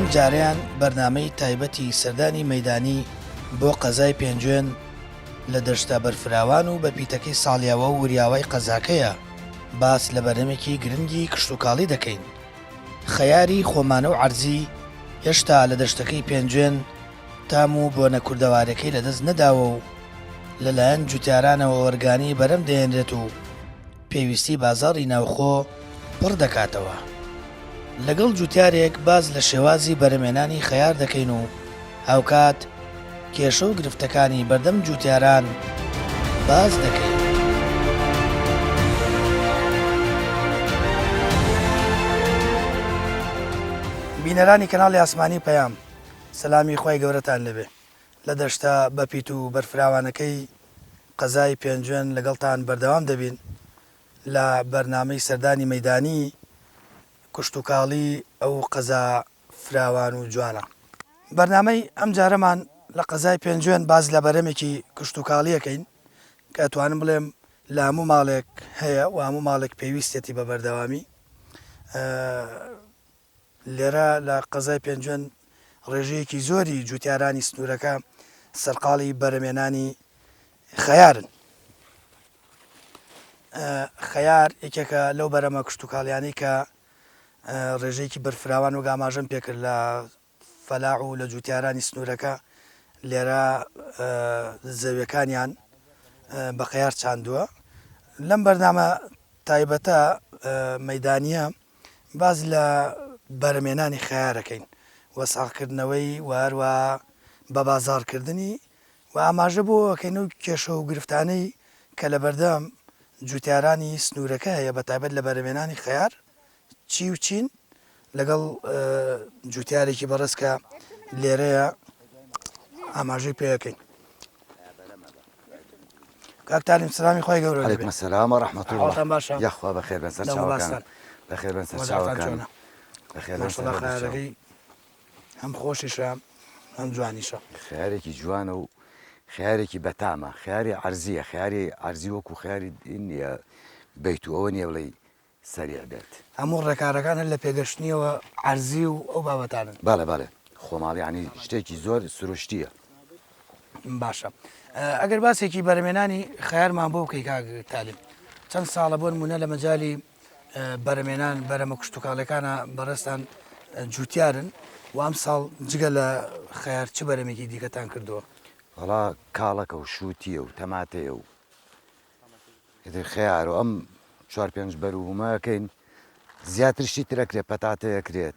ئەم جاریان بەرنامەی تایبەتی سەردانی مەیدانی بۆ قەزای پێنجوێن لە دەشتە بەرفراوان و بەرپیتەکەی ساڵیاوە و وریاوای قەزاکەیە باس لە بەرنمێکی گرنگی کشتتوکاڵی دەکەین. خەیاری خۆمانە و عەرزی هێشتا لە دەشتەکەی پێنجوێن تام و بۆ نەکوردەوارەکەی لەدەست نەداوە و لەلایەن جوتیارانەوە وەرگانی بەرەم دەهێنرێت و پێویستی بازاڕی ناوخۆ پڕ دەکاتەوە. لەگەڵ جوتیارێک باز لە شێوازی بەرەمێنانی خەیار دەکەین و هاوکات کێشە و گرفتەکانی بەردەم جوتیاران باز دەکەین. بینەرانی کەناڵی ئاسمانی پەیام، سەلامی خۆی گەورەتان لەبێ. لە دەشتە بەپیت و بەرفراوانەکەی قەزای پێنجوێن لەگەڵتان بەردەوام دەبین لە بەرنامەی سەردانی مەیدانی کشتتوکاڵی ئەو قەزا فراوان و جوانە. بەرنامەی ئەم جارەمان لە قەزای پێنجوێن باز لە بەرەمێکی کشتتوکاڵیەکەین کە ئەتوانم بڵێم لە هەموو ماڵێک هەیە و هەموو ماڵێک پێویستێتی بە بەردەوامی. لێرە لە قەزای پێنجوێن ڕێژەیەکی زۆری جوتیارانی سنوورەکە سەرقاڵی بەرەمێنانی خەیارن. خەیار یەکێکە لەو بەرەمە کشتتوکاڵیانی کە ڕێژەیەکی بەرفراوان و گاماژەم پێکرد لە فەلاح و لە جوتیارانی سنوورەکە. لێرە زەویەکانیان بە خەیار چاندووە. لەم بەرنامە تایبەتە مەیدانیە باز لە بەرەمێنانی خەیارەکەین، وەساغکردنەوەی و هەروە بە بازاڕکردنی و ئاماژە بۆ ئەکەین و کێشە و گرفتانەی کە لە بەردەم جوتیارانی سنوورەکە هەیە بە تایبەت لە بەرەمێنانی خەیار چی و چین لەگەڵ جوتیارێکی بەڕێز کە لێرەیە ئاماژەی پێەکەین. کاک تالیم سلامی خۆی گەورە. عەلەیکوم سەلام و ڕەحمەت الله. باشە. یەخوا بەخێر بن سەر چاوەکان. بەخێر بن سەر چاوەکان. بەخێر بن سەر خەیارەکەی هەم خۆشیشە هەم جوانیشە. خەیارێکی جوانە و خەیارێکی بەتامە، خەیاری عەرزیە، خەیاری عەرزی وەکو خەیاری نییە بەیت و ئەوە نییە بڵێ سەریع بێت. هەموو ڕێکارەکان لە پێگەشتنیەوە عەرزی و ئەو بابەتانن. بەڵێ بەڵێ خۆماڵی ینی شتێکی زۆر سروشتیە. باشە. ئەگەر باسێکی بەرەمێنانی خەیارمان بۆ بکەی کاک تالیم، چەند ساڵە بۆ نمونە لە مەجالی بەرەمێنان بەرەمە کشتتوکاڵەکانە بەڕێستان جوتیارن و ئەم ساڵ جگە لە خەیار چ بەرەمێکی دیکەتان کردووە؟ وەڵا کاڵەکە و شووتیە و تەماتەیە و خەیار و ئەم 4-5 بەروبوومەکەین زیاترشتی ترەکرێت، پەتاتەیەکرێت،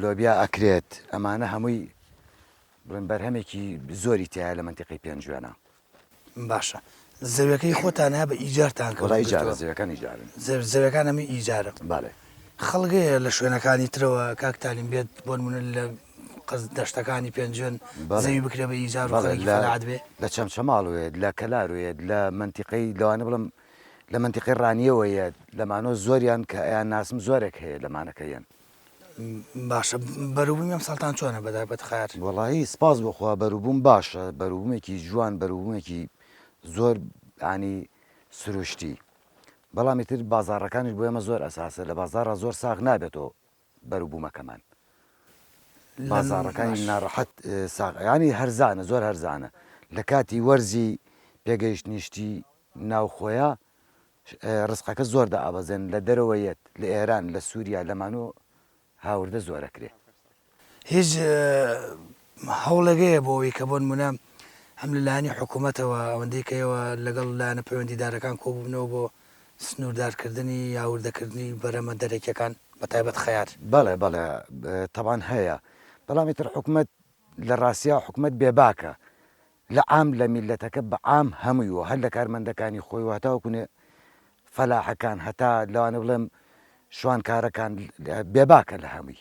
لۆبیا ئەکرێت، ئەمانە هەمووی بڵێن بەرهەمێکی زۆری تایە لە منتیقەی پێنجوێنە. باشە. زەویەکەی خۆتان هەیە بە ئیجارتان کردووە؟ ئیجارە، زەویەکان ئیجارن. زەویەکان هەمووی ئیجارە. بەڵێ. خەڵگەیە لە شوێنەکانی ترەوە کاک تالیم بێت بۆ نمونە لە دەشتەکانی پێنجوێن زەوی بکرێ بە ئیجار و خەڵکی فەلاحات بێ؟ لە چەمچەماڵوێت، لە کەلاروێت، لە منتیقەی لەوانە بڵم لە منتیقەی ڕانیەوەیە، لەمانۆ زۆریان کە ئەیان ناسم زۆرێک هەیە لەمانەکەیان. باشە. بەروبوومی ئەم ساڵتان چۆنە بەتایبەت خەیار؟ وەڵاهی سپاس بۆخوا بەروبووم باشە، بەروبوومێکی جوان، بەروبوومێکی زۆر ینی سروشتی. بەڵامی تر بازاڕەکانیش بۆ ئێمە زۆر ئەساسە، لە بازاڕە زۆر ساغ نابێتەوە بەروبوومەکەمان. بازاڕەکانی ناڕەحەت ینی هەرزانە، زۆر هەرزانە. لە کاتی وەرزی پێگەیشتنیشتی ناوخۆیە ڕزقەکە زۆر دائەبەزێن، لە دەرەوەیەت، لە ئێران، لە سووریا، لەمانۆ هاوردە زۆرەکرێ. هیچ هەوڵێگەیە بۆ ئەوەی کە بۆ نمونە هەم لەلایەنی حکوومەتەوە ئەوەندەی کەەوە لەگەڵ لایەنە پەیوەندیدارەکان کۆبوونەوە بۆ سنووردارکردنی یاوردەکردنی بەرەمە دەرێکیەکان بەتایبەت خەیار؟ بەڵێ بەڵێ تەبان هەیە، بەڵامی تر حکوومەت لە ڕاستیا حکوومەت بێباکە لە عام لە میلەتەکە بە عام هەموویەوە، هەر لە کارمەندەکانی خۆی و هەتاوەکوونێ فەلاحەکان هەتا لەوانە بڵێم شوانکارەکان بێباکە لە هەمووی.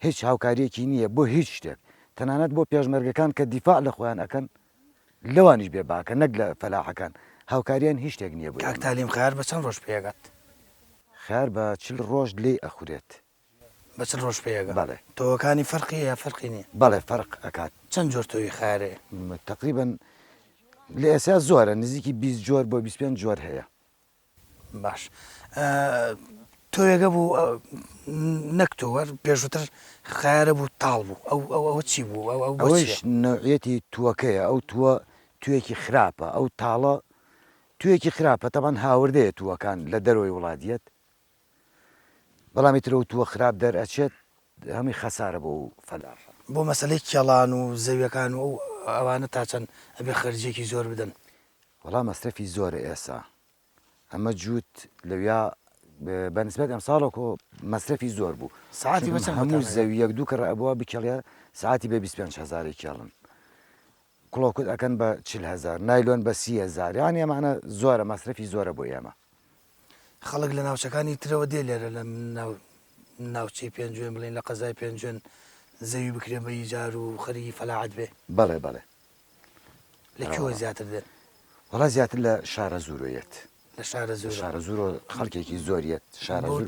هیچ هاوکاریەکی نییە بۆ هیچ شتێک، تەنانەت بۆ پێشمەرگەکان کە دیفاع لە خۆیان ئەکەن لەوانیش بێباکە، نەک لە فەلاحەکان هاوکاریان هیچ شتێک نییە. بۆ کاک تالیم خەیار بە چەند ڕۆژ پێگات؟ خەیار بە 40 ڕۆژ لێ ئەخورێت. بە 40 ڕۆژ پێگات؟ بەڵێ. تۆوەکانی فەرقی یا فەرقی نییە؟ بەڵێ فەرق ئەکات. چەند جۆر تۆوی خەیارەیە؟ تقریبا لە ئێستا زۆرە، نزیکی 20 جۆر بۆ 25 جۆر هەیە. باش. تۆیەگە بوو نەکتۆوە پێشووتر خیارە بوو تاڵ بوو ئەو چی بوو ئەوەش نوعەتی تووەکەیە ئەو تووە توێکی خراپە ئەو تاڵە توێکی خراپە تەمان هاوردەیە تووەکان لە دەرەوەی وڵاتیەت بەڵامی ترە و تووە خراپ دەرئەچێت هەمووی خەسارە بۆ و فەلاحە بۆ مەسلەی کێڵان و زەویەکان و ئەوانە تا چەند ئەبێ خەرجێکی زۆر بدەن وەڵام مەصرفی زۆرە ئێسا ئەمە جووت لەویا بەنسبەت ئەم ساڵێکۆ مەصرفی زۆر بوو ساعتی بەچەند هەموو زەوی یەک دوو کە ئەبووە بکێڵە ساعتی بە 25,000 کێڵن کڵۆکوت ئەکەن بە 40,000 نایلۆن بە 30,000 یان ئەمانە زۆرە مەصرفی زۆرە بۆ ئێمە خەڵک لە ناوچەکانی ترەوە دێ لێرە لە ناوچەی پێنجێن بڵین لە قەزای پێنجێن زەوی بکرێن بە ئیجار و خەریکی فەلاحەت بێ بەڵێ بەڵێ لەکوێوە زیاتر دێن وەڵا زیاتر لە شارە زورۆیەت لە شارە زۆر شارە زورۆ خەڵکێکی زۆریەت شارە زور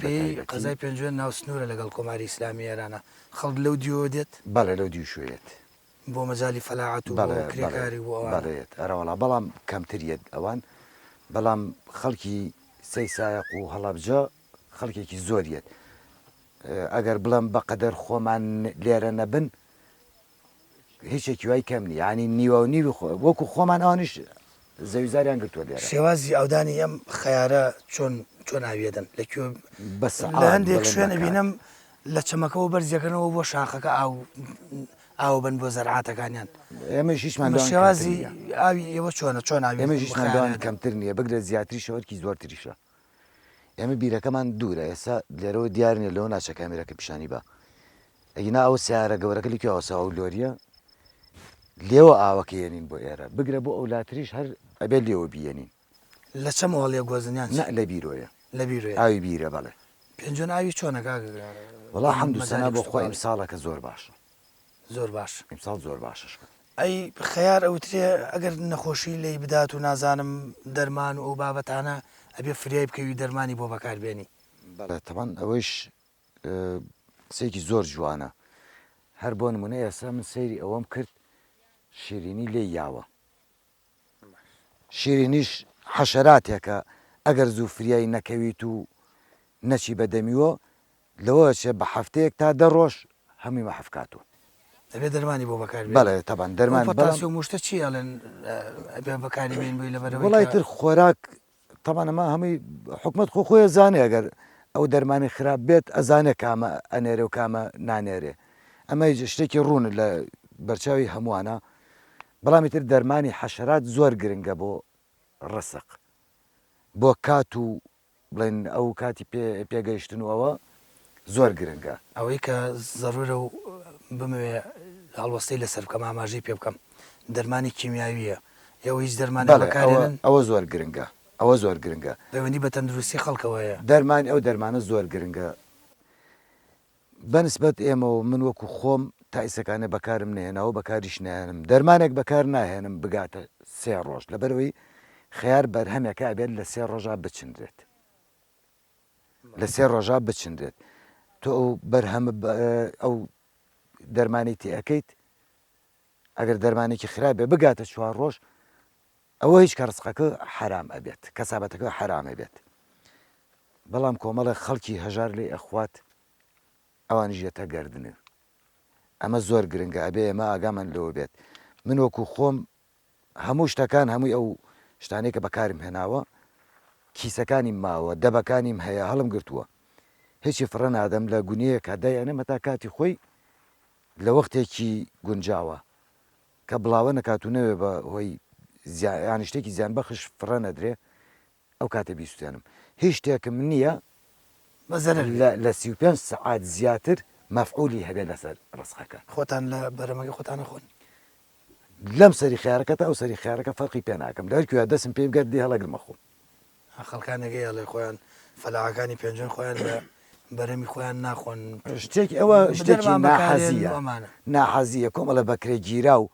قەزای پێنجێن ناو سنوورە لەگەڵ کۆماری ئیسلامی ئێرانە خەڵک لەو دیوە دێت بەڵێ لەو دیو شوێت بۆ مەجای فەلاحەت و کرێکاری بۆ بەڵێت ئەرەوەڵا بەڵام کەمتریت ئەوان بەڵام خەڵکی سەی سایق و هەڵەبجە خەڵکێکی زۆریت ئەگەر بڵم بەقەدەر خۆمان لێرە نەبن هیچێکی وای کەم نی ینی نیوە و نیوی وەکو خۆمان ئەوانش زەویزاریان گرتووە لێرە شێوازی ئەودانی ئەم خەیارە چۆن ئاوێدەن لەکوێ لە هەندێک شوێنە بینم لە چەمەکەەوە بەرزیەکەنەوە بۆ شاخەکە ئاو بن بۆ زەرعاتەکانیان ئێمە شیشمان شێوازی ئاوی ئێوە چۆن ئێمە ژیشماندوان کەمتر نییە بگرێت زیاتری شەوەرکی زۆرتریشە ئێمە بیرەکەمان دوورە ئێستا لێرەوە دیارنیە لەوە ناچە کامێرەکە پیشانی بە ئەگینا ئەو سیارە گەورەکە لێکی ئەوسا و لۆریە لێوە ئاوەکە یێنین بۆ ئێرە بگرە بۆ ئەولاتریش هەر ئەبێ لێوە بیێنین لە چەم ئەوڵێ گۆزنیان لە بیرۆیە لە بیرۆیە ئاوی بیرە بەڵێ پێنجۆن ئاوی چۆنەکە وڵا حەمد و سەنا بۆ خۆ ئیمساڵەکە زۆر باشە زۆر باش ئیمساڵ زۆر باشش ئەی خەیار ئەوترێ ئەگەر نەخۆشی لی بدات و نازانم دەرمان و ئەو بابەتانە ئەبێ فریای بکەوی دەرمانی بۆ بەکاربێنی بەڵێ تەمان ئەوەش قسێکی زۆر جوانە هەر بۆ نمونە ئێستا من سەیری ئەوەم کرد شیرینی لێ یاوە شیرینیش حەشەراتێکە ئەگەر زوو فریایی نەکەویت و نەچی بەدەمیوە لەوە چێ بە هەفتەیەک تا 10 ڕۆژ هەمووی مەحەفکاتوە ئەبێ دەرمانی بۆ بەکاربێن بەڵێ تەبان دەرمان پۆتاسیۆم مشتە چی ئەڵێن ئەبێ بەکاری بێن بۆی لەبەرەوەی وڵای تر خۆراک تەمان ئەمە هەمووی حکومت خۆی زانێ ئەگەر ئەو دەرمانی خراپ بێت ئەزانێ کامە ئەنێرە و کامە نانێرێ ئەمە شتێکی ڕوون لە بەرچاوی هەمووانە بەڵامی تر دەرمانی حەشەرات زۆر گرنگە بۆ ڕسق بۆ کات و بڵێن ئەو کاتی پێگەیشتن و ئەوە زۆر گرنگە ئەوەی کە زەڕورە و بمەوێ هەڵوەستەی لەسەر بکەم ئاماژەی پێ بکەم دەرمانی کیمیاویە ئەوە هیچ دەرمانی بەکارێنن ئەوە زۆر گرنگە ئەوە زۆر گرنگە پەیوەندی بە تەندروستی خەڵکەوەیە دەرمانی ئەو دەرمانە زۆر گرنگە بەنسبەت ئێمەوە من وەکو خۆم تایسەکانە بەکارم نێنەوە بەکاریش نێنم دەرمانێک بەکار ناهێنم بگاتە 3 ڕۆژ لەبەرەوەی خیار بەرهەمێکە ئەبێت لە 3 ڕۆژە بچندرێت لە 3 ڕۆژە بچندرێت تۆ ئەو بەرهەمە ئەو دەرمانی تێەکەیت ئەگەر دەرمانێکی خراپێ بگاتە 4 ڕۆژ ئەوە هیچ کە ڕسقەکە حرام ئەبێت کەسابەتەکە حرامە بێت بەڵام کۆمەڵە خەڵکی هەژار لێ ئەخوات ئەوانی ژێتە گەردنێ ئەمە زۆر گرنگە ئەبێ ئێمە ئاگامان لەوە بێت من وەکو خۆم هەموو شتەکان هەمووی ئەو شتانێکە بەکارم هێناوە کیسەکانی ماوە دەبەکانیم هەیە هەڵم گرتووە هیچی فڕە نادەم لە گونیەیە کادایانە مەتا کاتی خۆی لە وەختێکی گونجاوە کە بڵاوە نەکاتونەوێ بە هۆی ینی شتێکی زیان بەخش فڕە نەدرێ ئەو کاتە بیستێنم هیچ شتێکم نییە لە 35 سعات زیاتر مەفعولی هەبێت لەسەر ڕسقەکە خۆتان لە بەرەمەگە خۆتانە خۆن لەم سەری خیارەکە تا ئەو سەری خیارەکە فەرقی پێ ناکەم لەرکوێ دەستم پێ بگەر دی هەڵەگرمە خۆم خەڵکانەگەی ئەڵێ خۆیان فەلاحەکانی پێنجۆن خۆیان لە بەرەمی خۆیان ناخۆن شتێکی ئەوە شتێکی ناحەزیە ناحەزیە کۆمەڵە بەکرێ گیرا و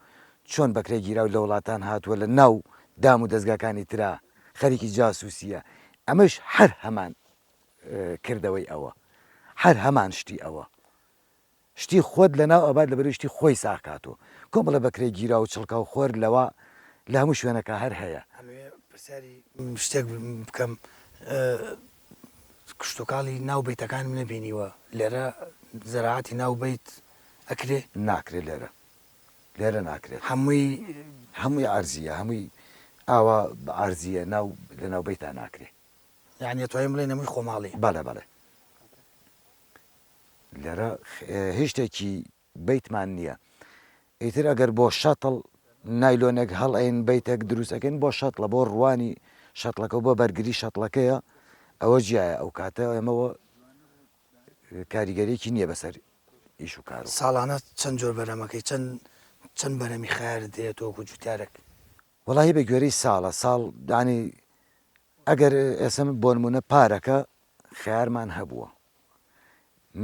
چۆن بەکرێ گیرا و لە وڵاتان هاتووە لە ناو دام و دەستگاکانی ترا خەریکی جاسووسیە ئەمەش هەر هەمان کردەوەی ئەوە هەر هەمان شتی ئەوە شتی خۆت لە ناو ئەبات لەبەر شتی خۆی ساکاتۆ کۆمەڵە بەکرێ گیرا و چڵکە و خۆر لەوە لە هەموو شوێنەکە هەر هەیە پرسیاری شتێک بکەم کشتتوکاڵی ناو بیتەکانم نبینیوە لێرە زەراعەتی ناو بیت ئەکرێ ناکرێت لێرە ناکرێت هەمووی ئارزیە هەمووی ئاوا بە ئارزیە لە ناو بیتان ناکرێت یعنی توانیم بڵێن هەمووی خۆماڵی بەڵێ لێرە هیچ شتێکی بیتمان نییە ئیتر ئەگەر بۆ شەتڵ نایلۆنێک هەڵ ئەین بیتێک دروستەکەن بۆ شەتڵە بۆ ڕوانی شەتڵەکە بۆ بەرگری شەتڵەکەیە ئەوە جیایە ئەو کاتە ئێمەوە کاریگەریەکی نییە بەسەر ئیش و کار ساڵانە چەند جۆر بەرەمەکەی چەند بەرەمی خەیار دێت وەکو جوتیارێک وەڵاهی بە گوێرەی ساڵ دانی ئەگەر ئێسم بۆ نمونە پارەکە خیارمان هەبووە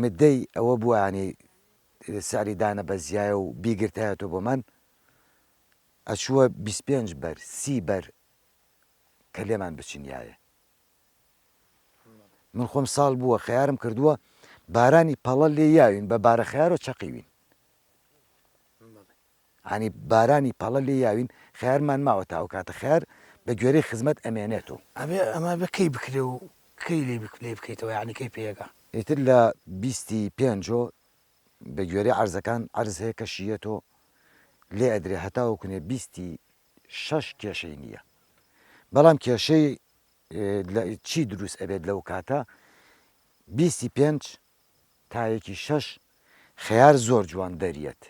مدەی ئەوە بووە ینی ساری دانە بەزیایە و بیگرتایەتەوە بۆ من ئەچووە 25 بەر 30 بەر کە لێمان بچینایە من خۆم ساڵ بووە خیارم کردووە بارانی پەڵە لێ یاوین بە بارە خیارۆ چەقیوین ینی بارانی پەڵە لێ یاوین خیارمان ماوە تاو کاتە خیار بە گوێرەی خزمەت ئەمێنێتەوە ئەمە بەکەی بکرێ و کەی لێ بکەیتەوە یعنی کەی پێەکە ئیتر لە 25 بە گوێرەی عەرزەکان عەرز هەیە کەشیەتەوە لێ ئەدرێ هەتاوەکوێ 26 کێشەی نییە بەڵام کێشەی چی دروست ئەبێت لەو کاتە 25 تایەکی 6 خەیار زۆر جوان دەریێت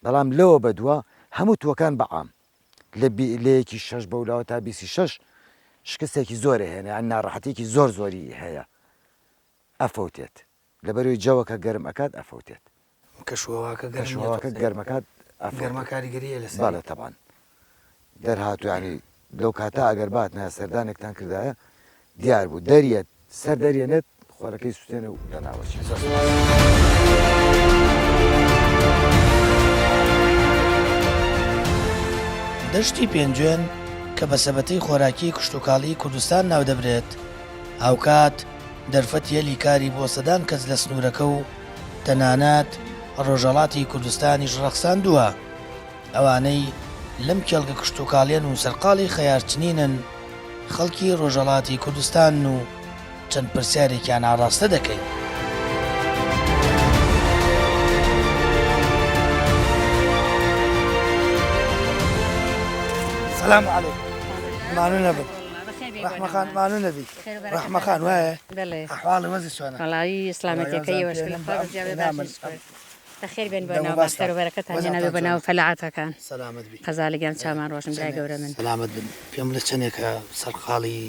بەڵام لەوە بەدووە هەموو تۆکان بەعام لەیەکی 6 بەولاوە تا 26 شکستێکی زۆرە هێنە یان ناڕەحەتێکی زۆری هەیە ئەفەوتێت لەبەروی جەوەکە گەرم ئەکات ئەفەوتێت کەشوواکە گەرمەکات گەرمە کاریگەریە لەسەر باڵێ تەبان دەرهاتوو ینی لەو کاتە ئەگەر باتنە سەردانێکتان کردایە دیار بوو دەریێت سەر دەریێنێت خۆرەکەی سوستێنە و لەناوەچێت دەشتی پێنجوێن کە بە سەبەتەی خۆراکی کشتتوکاڵی کوردستان ناودەبرێت هاوکات دەرفەت یەلی کاری بۆ سەدان کەس لە سنوورەکە و تەنانەت ڕۆژەڵاتی کوردستانیش ڕەخساندووە ئەوانەی لەم کێڵگە کشتتوکاڵێن و سەرقاڵی خەیارچنینن خەڵکی ڕۆژەڵاتی کوردستان و چەند پرسیارێکیان ئاڕاستە دەکەین سلام علیکم مانو نەبن ڕەحمەخان مانو نەبی ڕەحمەخان وایە ئەحواڵی وەزی چۆنە وەڵاوی ئیسلامەتەکەی بەخێر بێن بەناو بەخێر و بەرەکەتان هێناوێ بەناو فەلاعاتەکان سەلامەت بی قەزالگەم چامان ڕۆژن برای گەورە من سەلامەت بن پێم لە چەندێکە سەرقاڵی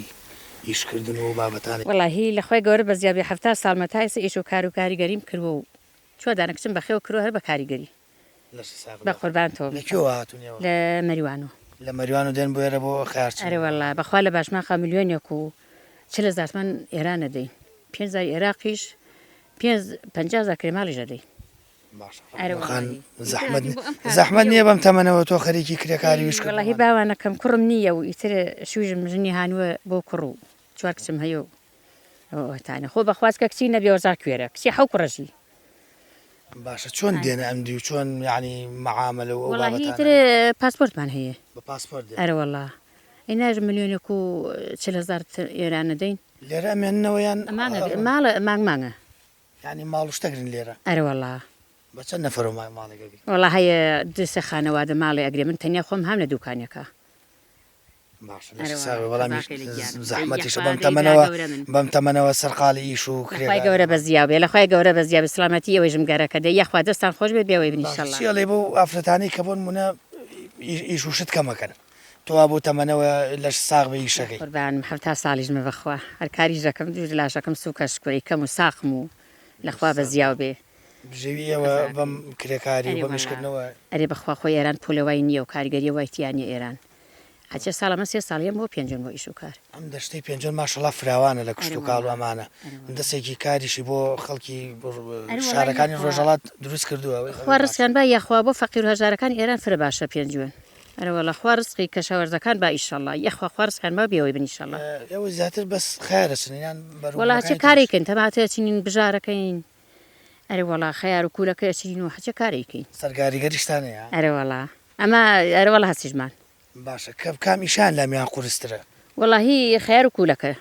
ئیشکردن و بابەتانی وەڵاهی لەخوای گەورە بە زیابی 70 ساڵ مەتایسە ئیش و کار و کاریگەریم کردووە و چۆ دانەکچم بەخێو کردوە هەر بە کاریگەری بە قوربان تۆ لەکوێوە هاتوونیەوە لە مەریوان و لە مەریوان و دێن بۆ ئێرە بۆ خەیارچین ئەرێ وەڵا بەخوا لە باشماخە میلیۆنێک و 40,000 ئێرانە دەین 5,000 عێراقیش 50,000 کرێماڵیش دەدەین زەحمەت نییە بەم تەمەنەوە تۆ خەریکی کرێکاری ویش وەڵاهی باوانەکەم کوڕم نییە و ئیتر شوژم ژنی هانووە بۆ کوڕ و چوار کچم هەیە و تانە خۆ بەخواست کە کچی نەبێ وەزار کوێرە کچی حەو کوڕەژی باشە چۆن دێنە ئەمدی و چۆن یعنی مەعاملە و وەڵاهی تر پاسپۆرتمان هەیە بە پاسپۆرت ئەرە وەڵا ئیناژ ملیۆنێک و 40,000 ئێرانە دەین لێرە ئەمێننەوەیان ماڵە مانگمانگە ینی ماڵ و شتەگرن لێرە ئەرە وەڵا بە چەند نەفەر و ماڵێکی وەڵا هەیە دوسە خانەوادە ماڵی ئەگرێ من تەنیا خۆم هەم لە دوکانێکە وەڵامی زەحمەتیش بەم تەمەنەوە سەرقاڵی ئیش و خی گەورە بە زیابێ لەخوای گەورە بە زیاب سلامەتی ئەوەی ژمگەرەکە دە یەخوا دەستان خۆش بێت بێەوەی بنیشەڵێ بۆ ئافرەتانی کە بۆن منە ئیش و شت کەمەکەن تۆ بۆ تەمەنەوە لەش ساغ بە ئیشەکەی قوربان حتا ساڵیژمە بەخوا هەر کاریش دەکەم دوور لاشەکەم سوکەش کوی کەم و ساقم و لەخوا بە زیاو بێ بژێویەوە بەم کرێکاری بە میشکردنەوە ئەرێ بەخوا خۆی ئێران پولەوەی نییە و کاریگەری وایتیانی ئێران هەچە ساڵەمە 3 ساڵیم بۆ پێنجم بۆ ئیش و کار ئەم دەشتەی پێنجم ماشەڵا فراوانە لە کشت و کاڵ و ئەمانە دەستێکی کاریشی بۆ خەڵکی شارەکانی ڕۆژەڵات دروست کردووە خوا ڕستیان با یەخوا بۆ فەقیر و هەژارەکان ئێران فرە باشە پێنجوێن ئەرەوەڵە خوا ڕستقی کەشاوەرزەکان با ئیشەڵڵا یەخوا خوا ڕستیان با بێەوەی بنیشەڵڵا ئێوە زیاتر بەس خیارەچنیان وەڵا چه کارێکن تەماتە چنین بژارەکەین ئەرێ وەڵا خەیار و کوولەکە ئەچین و هەچە کارێکین سەرگاریگەریشتانەیە ئەرە وەڵا ئەمە ئەرەوەڵە هەسیژمان باشە کەم ئیشان لە میان قورسترە وەڵاهی خەیار و کوولەکە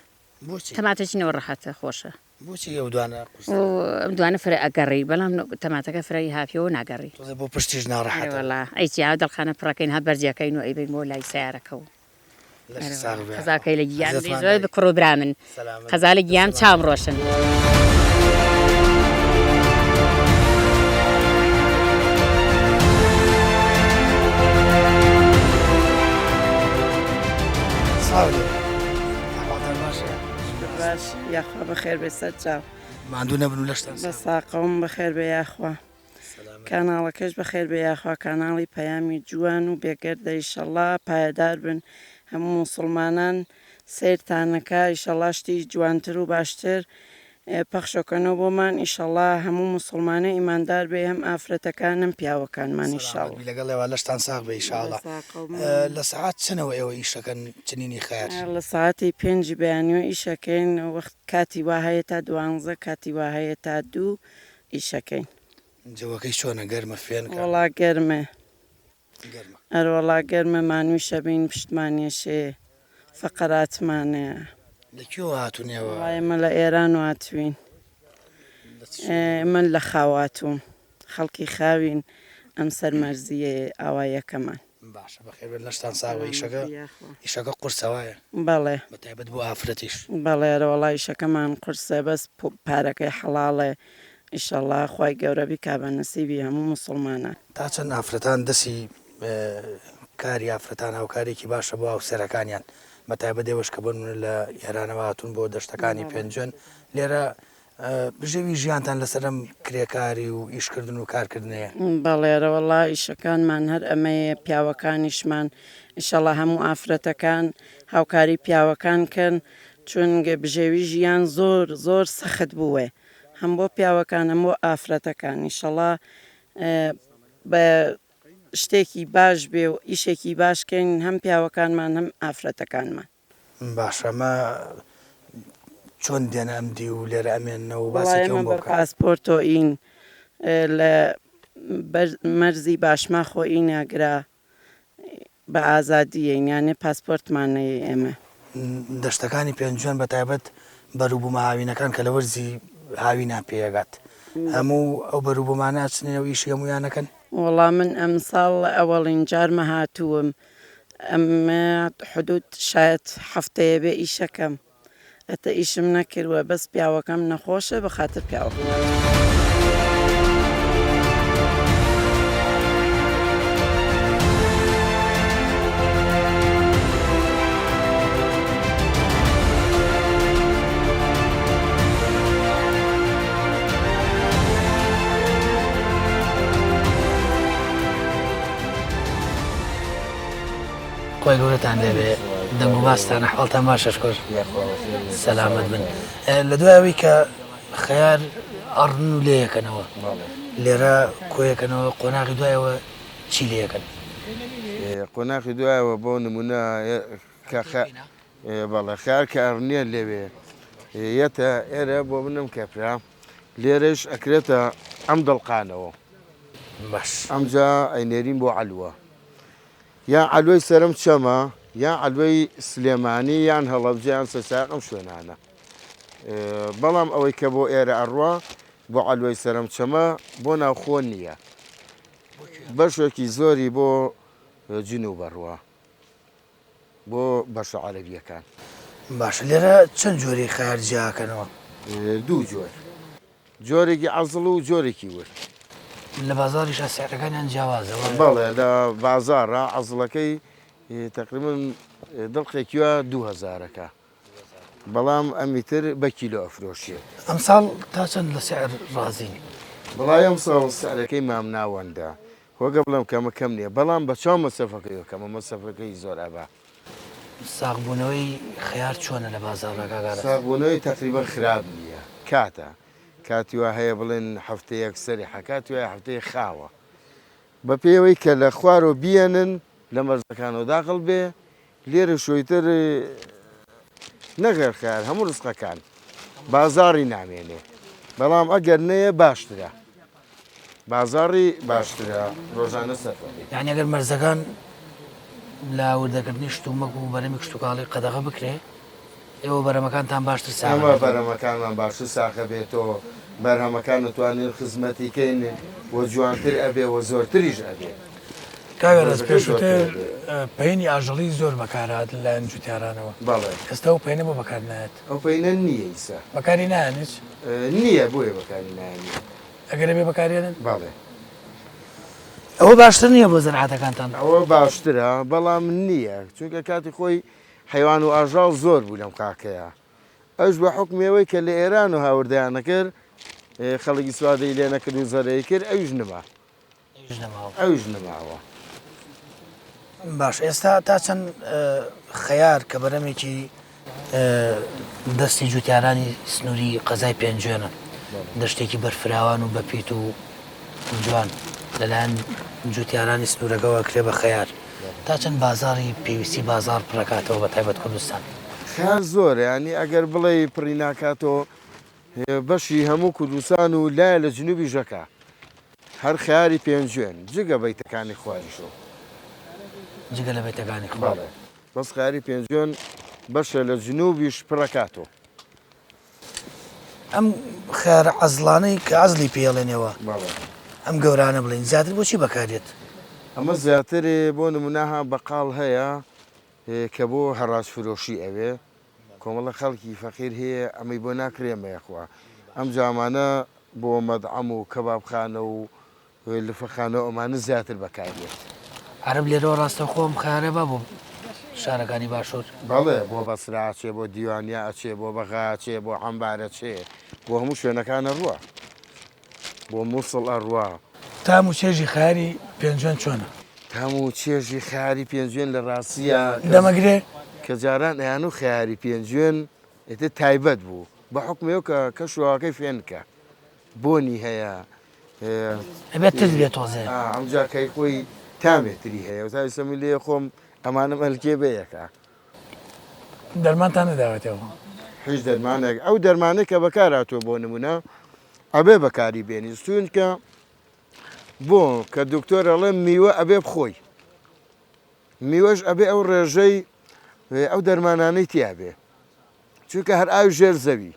بۆچی تەماتەچینەوە ڕەحەتە خۆشە بۆچی ئەو دوانە ئەم دوانە فرە ئەگەڕی بەڵام تەماتەکە فرەی هاپیەوە ناگەڕی تۆزە بۆ پشتیش ناڕەحەتە وڵا ئەیچیا دڵخانە پڕەکەین هات بەرجەکەین و ئەیبین بۆ لای سیارەکە و لەش ساغ بێ. قەزاکەی لە گیان حەزتمان زۆر دای. بکڕۆ برا من سەلامەت. قەزا لە گیام چاوم ڕۆشن ساغ لێ. ئەحوالتان باشە؟ باش یاخوا بەخێر بێ سەر چاو ماندوو نەبن و لەشتان بە ساقەوم بەخێر بێ یاخوا کاناڵەکەش بەخێر بێ یاخوا کاناڵی پەیامی جوان و بێگەردە ئیشەڵا پایەدار بن هەموو موسڵمانان سیرتانەکە ئیشەڵا شتی جوانتر و باشتر پەخشەکەنەوە بۆمان ئیشەڵا هەموو موسڵمانە ئیماندار بێ هەم ئافرەتەکانم پیاوەکانمان ئیشاڵ لەگەڵێەوە لەشتان ساغ بێ ئیشاڵە. لە سەعات چنەوە ئێوە ئیشەکەن چنینی خەیار لە ساعتی 5 بەیانیوە ئیشەکەین وەخت کاتی وا هەیە تا 12 کاتی وا هەیە تا 2 ئیشەکەین جەوەکەی چۆنە گەرمە فێن وڵا گەرمە گەرمە ئەروەڵا گەرمە مانویشە بین پشتمانیەشێ فەقەراتمانەیە لەکوێوە هاتوونێەوە ئێمە لە ئێران واتوین من لە خاواتوم خەڵکی خاوین ئەم سەرمەرزیە ئاوایەکەمان باشە بەخێر لەشتان ساوە ئیشەکە قورسەوایە بەڵێ بەتایبەت بۆ ئافرەتیش بەڵێرەوەڵی شەکەمان قرسە بەس پارەکەی حەڵاڵێ ئیشەڵا خی گەورە بیکا بە نسیبی هەموو مسلمانە تا چەند ئافرەتان دەسی کاری ئافرەتان هاوکارێکی باشە بۆ هاوسەرەکانیان بەتایبەت دێوەش کە بن لە ئێرانەوە هاتوون بۆ دەشتەکانی پێنجێن لێرە بژێوی ژیانتان لەسەرم کرێکاری و ئیشکردن و کارکردنەیە بەڵێرەوەڵا ئیشەکانمان هەر ئەمەیە پیاوەکانیشمان ئیشەڵا هەموو ئافرەتەکان هاوکاری پیاوەکان کەن چونگە بژێوی ژیان زۆر سەخت بووێ هەم بۆ پیاوەکان هەم بۆ ئافرەتەکان ئیشەڵا بە شتێکی باش بێ و ئیشێکی باشکەین هەم پیاوەکانمان هەم ئافرەتەکانمان باشەمە چۆن دێنە ئەم دی و لێرە ئەمێنەوە بەڵایمە بە پاسپۆرتۆ ئین لە مەرزی باشما خۆ ئیناگرا بە ئازادیە یانێ پاسپۆرتمانەیە ئێمە دەشتەکانی پێنجوێن بەتایبەت بەروبوومە هاوینەکان کە لە وەرزی هاوینان پێگات هەموو ئەو بەروبوومانە چنێنەوە ئیشی هەمویانەکەن وەڵام من ئەم ساڵ ئەوەڵین جارمە هاتووم ئەمە حدود شاید هەفتەیە بێ ئیشەکەم ئەتە ئیشم نەکردووە بەس پیاوەکەم نەخۆشە بە خاتر پیاوەکە خۆی گەورەتان لێبێ دەنگ و باستان ئەحواڵتان باشە شکۆر سەلامەت بن لە دوایەوەی کە خەیار ئەڕن و لێیەکەنەوە لێرە کۆیەکەنەوە قۆناغی دوایەوە چی لێەکەن قۆناغی دوایەوە بۆ نمونە بەڵێ خیار کە ئەڕنیە لێوێ یەتە ئێرە بۆ بنم کەپرا لێرەش ئەکرێتە ئەم دڵقانەوە باش ئەمجا ئەینێرین بۆ عەلوە یان عەلوەی سەرم چەمە یان عەلوەی سلێمانی یان هەڵەبجیان سەساقم شوێنانە بەڵام ئەوەی کە بۆ ئێرە ئەڕوا بۆ عەلوەی سەرم چەمە بۆ ناوخۆ نییە بەشێکی زۆری بۆ جنوب بەڕوە بۆ بەشە عەرەبیەکان باش لێرە چەند جۆری خەیارجیاکەنەوە دوو جۆر جۆرێکی عەزڵ و جۆرێکی ورد لە بازاریش سیارەکانیان جیاوازەوە بەڵێ لە بازارە عەزڵەکەی تقریبن دڵقێکیوە 2000ەکە بەڵام ئەمیتر بە کیلۆ ئەفرۆشیێ ئەم ساڵ تا چەند لە سعر ڕازین بەڵای ئەم ساڵ سعرەکەی مام ناوەندە هۆگە بڵم کەمە کەم نییە بەڵام بە چاو مەسەفەکەیەوە کەمە مەسەفەکەی زۆر ئەبا ساغبوونەوەی خەیار چۆنە لە بازارڕێگاگارە ساغبوونەوەی تقریبا خراپ نییە کاتە کاتی وا هەیە بڵێن هەفتەیەک سەری حکاتی وایە هەفتەیە خاوە بە پێوەی کە لە خوارەوە بیێنن لە مەرزەکانەوە داخڵ بێ لێرە شوۆیتر نەغێر خیار هەموو ڕزقەکان بازاڕی نامێنێ بەڵام ئەگەر نەیە باشترە بازاڕی باشترە ڕۆژانە سەرفەکەی یعنی ئەگەر مەرزەکان لە وردەکردنی شتومەک و بەرەمی کشتتوکاڵی قەدەغە بکرێ ئێوە بەرەمەکانتان باشتر ئەمە ساغ بەرەمەکانمان باشتر ساخە بێتەوە بەرهەمەکان دەتوانین خزمەتیکەین وە جوانتر ئەبێ وە زۆرتریش ئەبێ. کاگەڕاست پێشووتر پەینی ئاژەڵی زۆر بەکارات لەلایەن جوتیارانەوە بەڵێ ئێستا و پێینە بۆ بەکار نایێت ئەو پەینە نییە ئیسا بەکاری نایانیت نییە بۆیە بەکاری نایە. ئەگەر بێ بەکارێنن بەڵێ ئەوە باشتر نییە بۆ زەرعاتەکانتان ئەوە باشترە بەڵام نییە چونکە کاتی خۆی حیوان و ئاژاڵ زۆر بوو لەم خاکەیە. ئەوش بە حکمەوەی کە لە ئێران و هاوردیانە کرد خەڵکی سوادەی لێ نەکرد و زەرەی کرد ئەوش نما ئەوش نماوە. باش ئێستا تا چەند خەیار کە بەرەمێکی دەستی جوتیارانی سنووری قەزای پێنجێنە دەشتێکی بەرفراوان و بەپیت و جوان لەلایەن جوتیارانی سنوورەکەەوە کرێ بە خەیار تا چەند بازاری پێویستی بازار پڕکاتەوە بە تایبەت کوردستان خیار زۆرە ینی ئەگەر بڵێ پڕی ناکاتەوە بەشی هەموو کوردستان و لایە لە جنوبی ژەکە هەر خیاری پێنجێن جگە بەیتەکانی خواریشەوە جگە لە بێتەکانی خواڵێ بەس خیاری پێنجێن بەشە لە جنوبیش پڕکاتەوە. ئەم خێرە عەزڵانەی کە عەزلی پێڵێنەوە ئەم گەورانە بڵین زیاتر بۆچی بەکارێت؟ ئەمە زیاتر بۆ نموناها بەقاڵ هەیە کە بۆ هەڕاج فرۆشی ئەوێ کۆمەڵە خەڵکی فەقیر هەیە ئەمەی بۆ ناکرێمەیەخوا ئەم جامانە بۆ مەدعەم و کەبابخانە و لفەخانە ئەمانە زیاتر بەکارێت. عەرب لێرەوە ڕاستە خۆم خارە بە بۆ شارەکانی باشوور بەڵێ بۆ بەسراچێ بۆ دیوانیا ئەچێ بۆ بەغاچێ بۆ عەمبارە چێ بۆ هەموو شوێنەکانە ڕوە بۆ مووسڵ ئەڕوا. تام و چێژی خیاری پێنجێن چۆنە؟ تام و چێژی خیاری پێنجێن لە ڕاستیە دەمەگرێ کە جاران ئەیان و خیاری پێنجێن ئێتە تایبەت بوو بە حکمەوە کە کەشواکەی فێنکە بۆنی هەیە ئەبێت تر بێت تۆزێ ئەم جاکەی خۆی تامێتری هەیە و تاوی سەمی لێ خۆم ئەمانم ئەلکێ بەیەکە دەرمانتان نەداوێتەوە هیچ دەرمانێک ئەو دەرمانێک کە بەکاراتوە بۆ نمونە ئەبێ بەکاری بێنی چونکە بۆ کە دکتۆرەڵێ میوە ئەبێ بخۆی میوەش ئەبێ ئەو ڕێژەی ئەو دەرمانانەی تیابێ چونکە هەر ئاو ژێر زەوی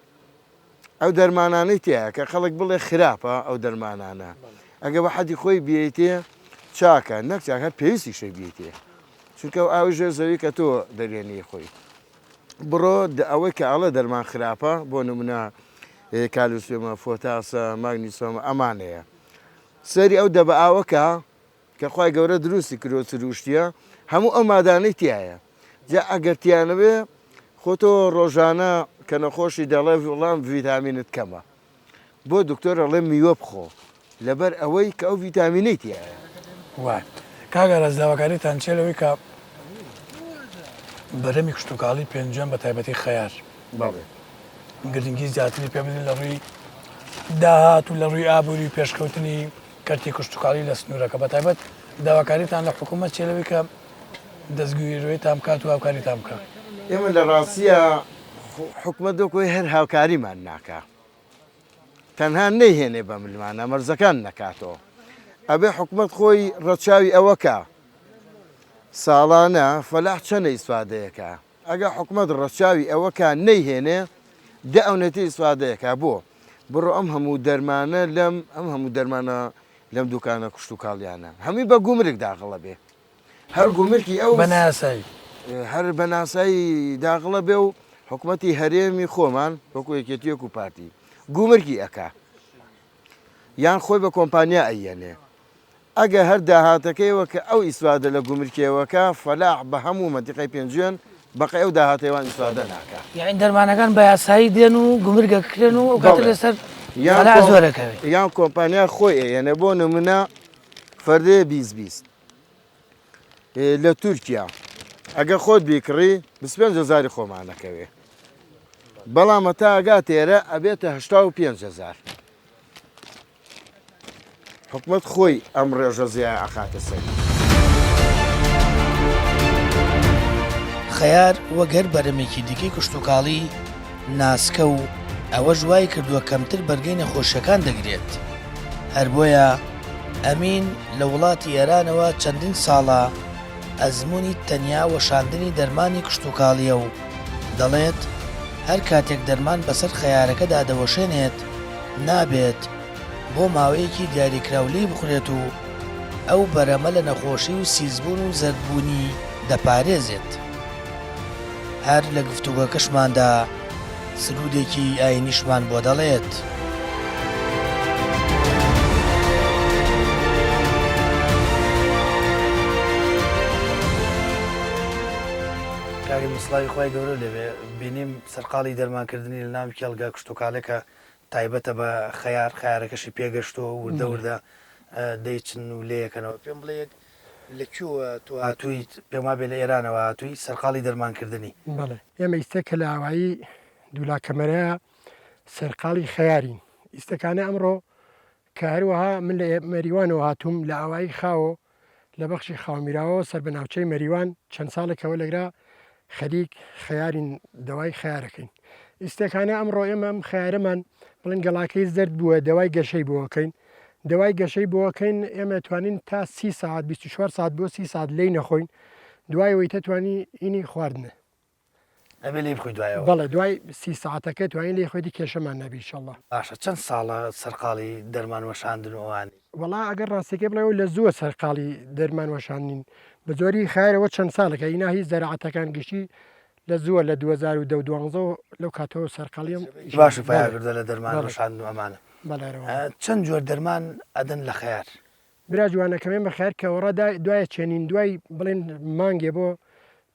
ئەو دەرمانانەی تایە کە خەڵک بڵێ خراپە ئەو دەرمانانە ئەگە بە حەدی خۆی بێتێ چاکە نەک چاکە پێویستی شەی بێتێ چونکە ئەو ژێر زەوی کە تۆ دەرێنی خۆی بڕۆ ئەوەی کە ئەڵە دەرمان خراپە بۆ نمونە کالسیۆمە فۆتاسە ماگنیسۆمە ئەمانەیە سەری ئەو دەبە ئاوەکە کە خی گەورە دروستی کرۆ سروشتیە هەموو ئەو مادانەی تایە جا ئەگەر تیانەوێ خۆتۆ ڕۆژانە کە نەخۆشی دەڵێ وڵام ڤیتامینت کەمە بۆ دکتۆر ئەڵێ میوە بخۆ لەبەر ئەوەی کە ئەو ڤیتامینەی تایە. وای کاگە ڕێزداوەکاریتان چێلەوەی کە بەرەمی کشتتوکاڵی پێنجەم بە تایبەتی خەیار بەڵێ گرنگی زیاتری پێ بدەین لە ڕووی داهات و لە ڕووی ئابووری پێشکەوتنی کەرتی کشتتوکاڵی لە سنوورەکە بە تایبەت داواکاریتان لە حکوومەت چێلەوەی کە دەستگوێڕوەی تامکات و هاوکاری تامکە ئێمە لە ڕاستیە حکومەت دۆکۆی هەر هاوکاریمان ناکە تەنها نەیهێنێ بە ملمانە مەرزەکان نەکاتەوە ئەبێ حکومەت خۆی ڕەچاوی ئەوەکە ساڵانە فەلاح چەنە ئیسفادەیەەکە ئەگە حکومەت ڕەچاوی ئەوەکە نەیهێنێ دە ئەونەتی ئیسفادەیەەکە بۆ بڕۆ ئەم هەموو دەرمانە ئەم هەموو دەرمانە لەم دوکانە کوشت و کاڵیانە هەمووی بە گومرگ داغڵە بێ هەر گومرکی ئەو بەناسایی هەر بەناسایی داغڵە بێ و حکوومەتی هەرێمی خۆمان وەکو یەکێتیەک و پارتی گومرگی ئەکا یان خۆی بە کۆمپانیا ئەیەنێ ئەگە هەر داهاتەکەیەوە کە ئەو ئیسوادە لە گومرکێوەکە فەلاح بە هەموو مەنتیقەی پێنجێن بەقی ئەو داهاتەوەیان ئیسوادە ناکە یاین دەرمانەکان بە یاسایی دێن و گومرگەکرێن و کاتە لەسەر زۆرەکەوێت یان کۆمپانیا خۆی ئەیەنێ بۆ نمونە فەردەیە 20 لە تورکیا ئەگە خۆت بیکڕی 25,000 خۆمانەکەوێ بەڵام تا ئەگا تێرە ئەبێتە 85,000 حکومەت خۆی ئەم ڕێژە زیای ئاخاتە سەر خەیار وەگەر بەرەمێکی دیکەی کشتتوکاڵی ناسکە و ئەوە ژوای کردووە کەمتر بەرگەی نەخۆشیەکان دەگرێت هەر بۆیە ئەمین لە وڵاتی ئێرانەوە چەندین ساڵە ئەزمموی تەنیا وەشاندنی دەرمانی کشتتوکاڵیە و دەڵێت هەر کاتێک دەرمان بەسەر خەیارەکەدا دەوەشێنێت نابێت بۆ ماوەیەکی دیاریکراولی بخورێت و ئەو بەرەمە لە نەخۆشی و سیزبوون و زەردبوونی دەپارێزێت. هەر لە گفتوگۆکەشماندا سرودێکی ئاینیشمان بۆ دەڵێت. کاری مسڵاوی خۆی گەورە لەوێ بینیم سەرقاڵی دەرمانکردنی لە ناو کێڵگا کشتتوکالێکە تایبەتە بە خەیارەکەشی پێگەشتەوە وردە وردە دەیچن و لەیەکەنەوە پێم بڵێک لەکوێوە تو هاتووی پێما بێ لە ئێرانەوە هاتووی سەرقاڵی دەرمانکردنی. بەڵێ ئێمە ئیسێکە لە ئاوایی دوولاکەمەرەیە سەرقاڵی خەیارین ئیسەکانە ئەمڕۆ کە هەروەها من لە مەریوانەوە هاتووم لە ئاوایی خاوە لە بەخشی خاومیراوە سەر بە ناوچەی مەریوان چەند ساڵێکەوە لەگرا خەریک خەیارین دەوای خەیارەکەین. ئیسەکانە ئەمڕۆ ئێمە ئەم خەیارەمان بڵێن گەڵاکەی زرد بووە دەوای گەشەی بۆەکەین دەوای گەشەی بۆەکەین ئێمە توانین تا 30 ساعت 24 ساعت بۆ 30 ساعت لی نەخۆین دوایەوەی تەتوانی ئینی خواردنە ئەبێ لێ بخۆی دوایەوە. بەڵێ دوای 30 ساعتەکە توانین لێ خۆیدی کێشەمان نەبی ئینشەڵڵا. باشە چەند ساڵە سەرقاڵی دەرمان وەشاندن ئەوانی؟ وەڵا ئەگەر ڕاستیەکە بڵێەوە لە زووە سەرقاڵی دەرمان وەشاندین بە زۆری خایرەوە چەند ساڵەکە ئینا هیچ زەراعەتەکان گشتی لە زووە لە 2012 لەو کاتەوە سەرقاڵیم باش پایاگردە لە دەرمان وەشاندن و ئەمانە. بەڵێرەوە چەند جۆر دەرمان ئەدەن لە خەیار؟ برا جوانەکەمێ بە خەر کەوەڕدا دوایە چێنین دوای بڵێن مانگێ بۆ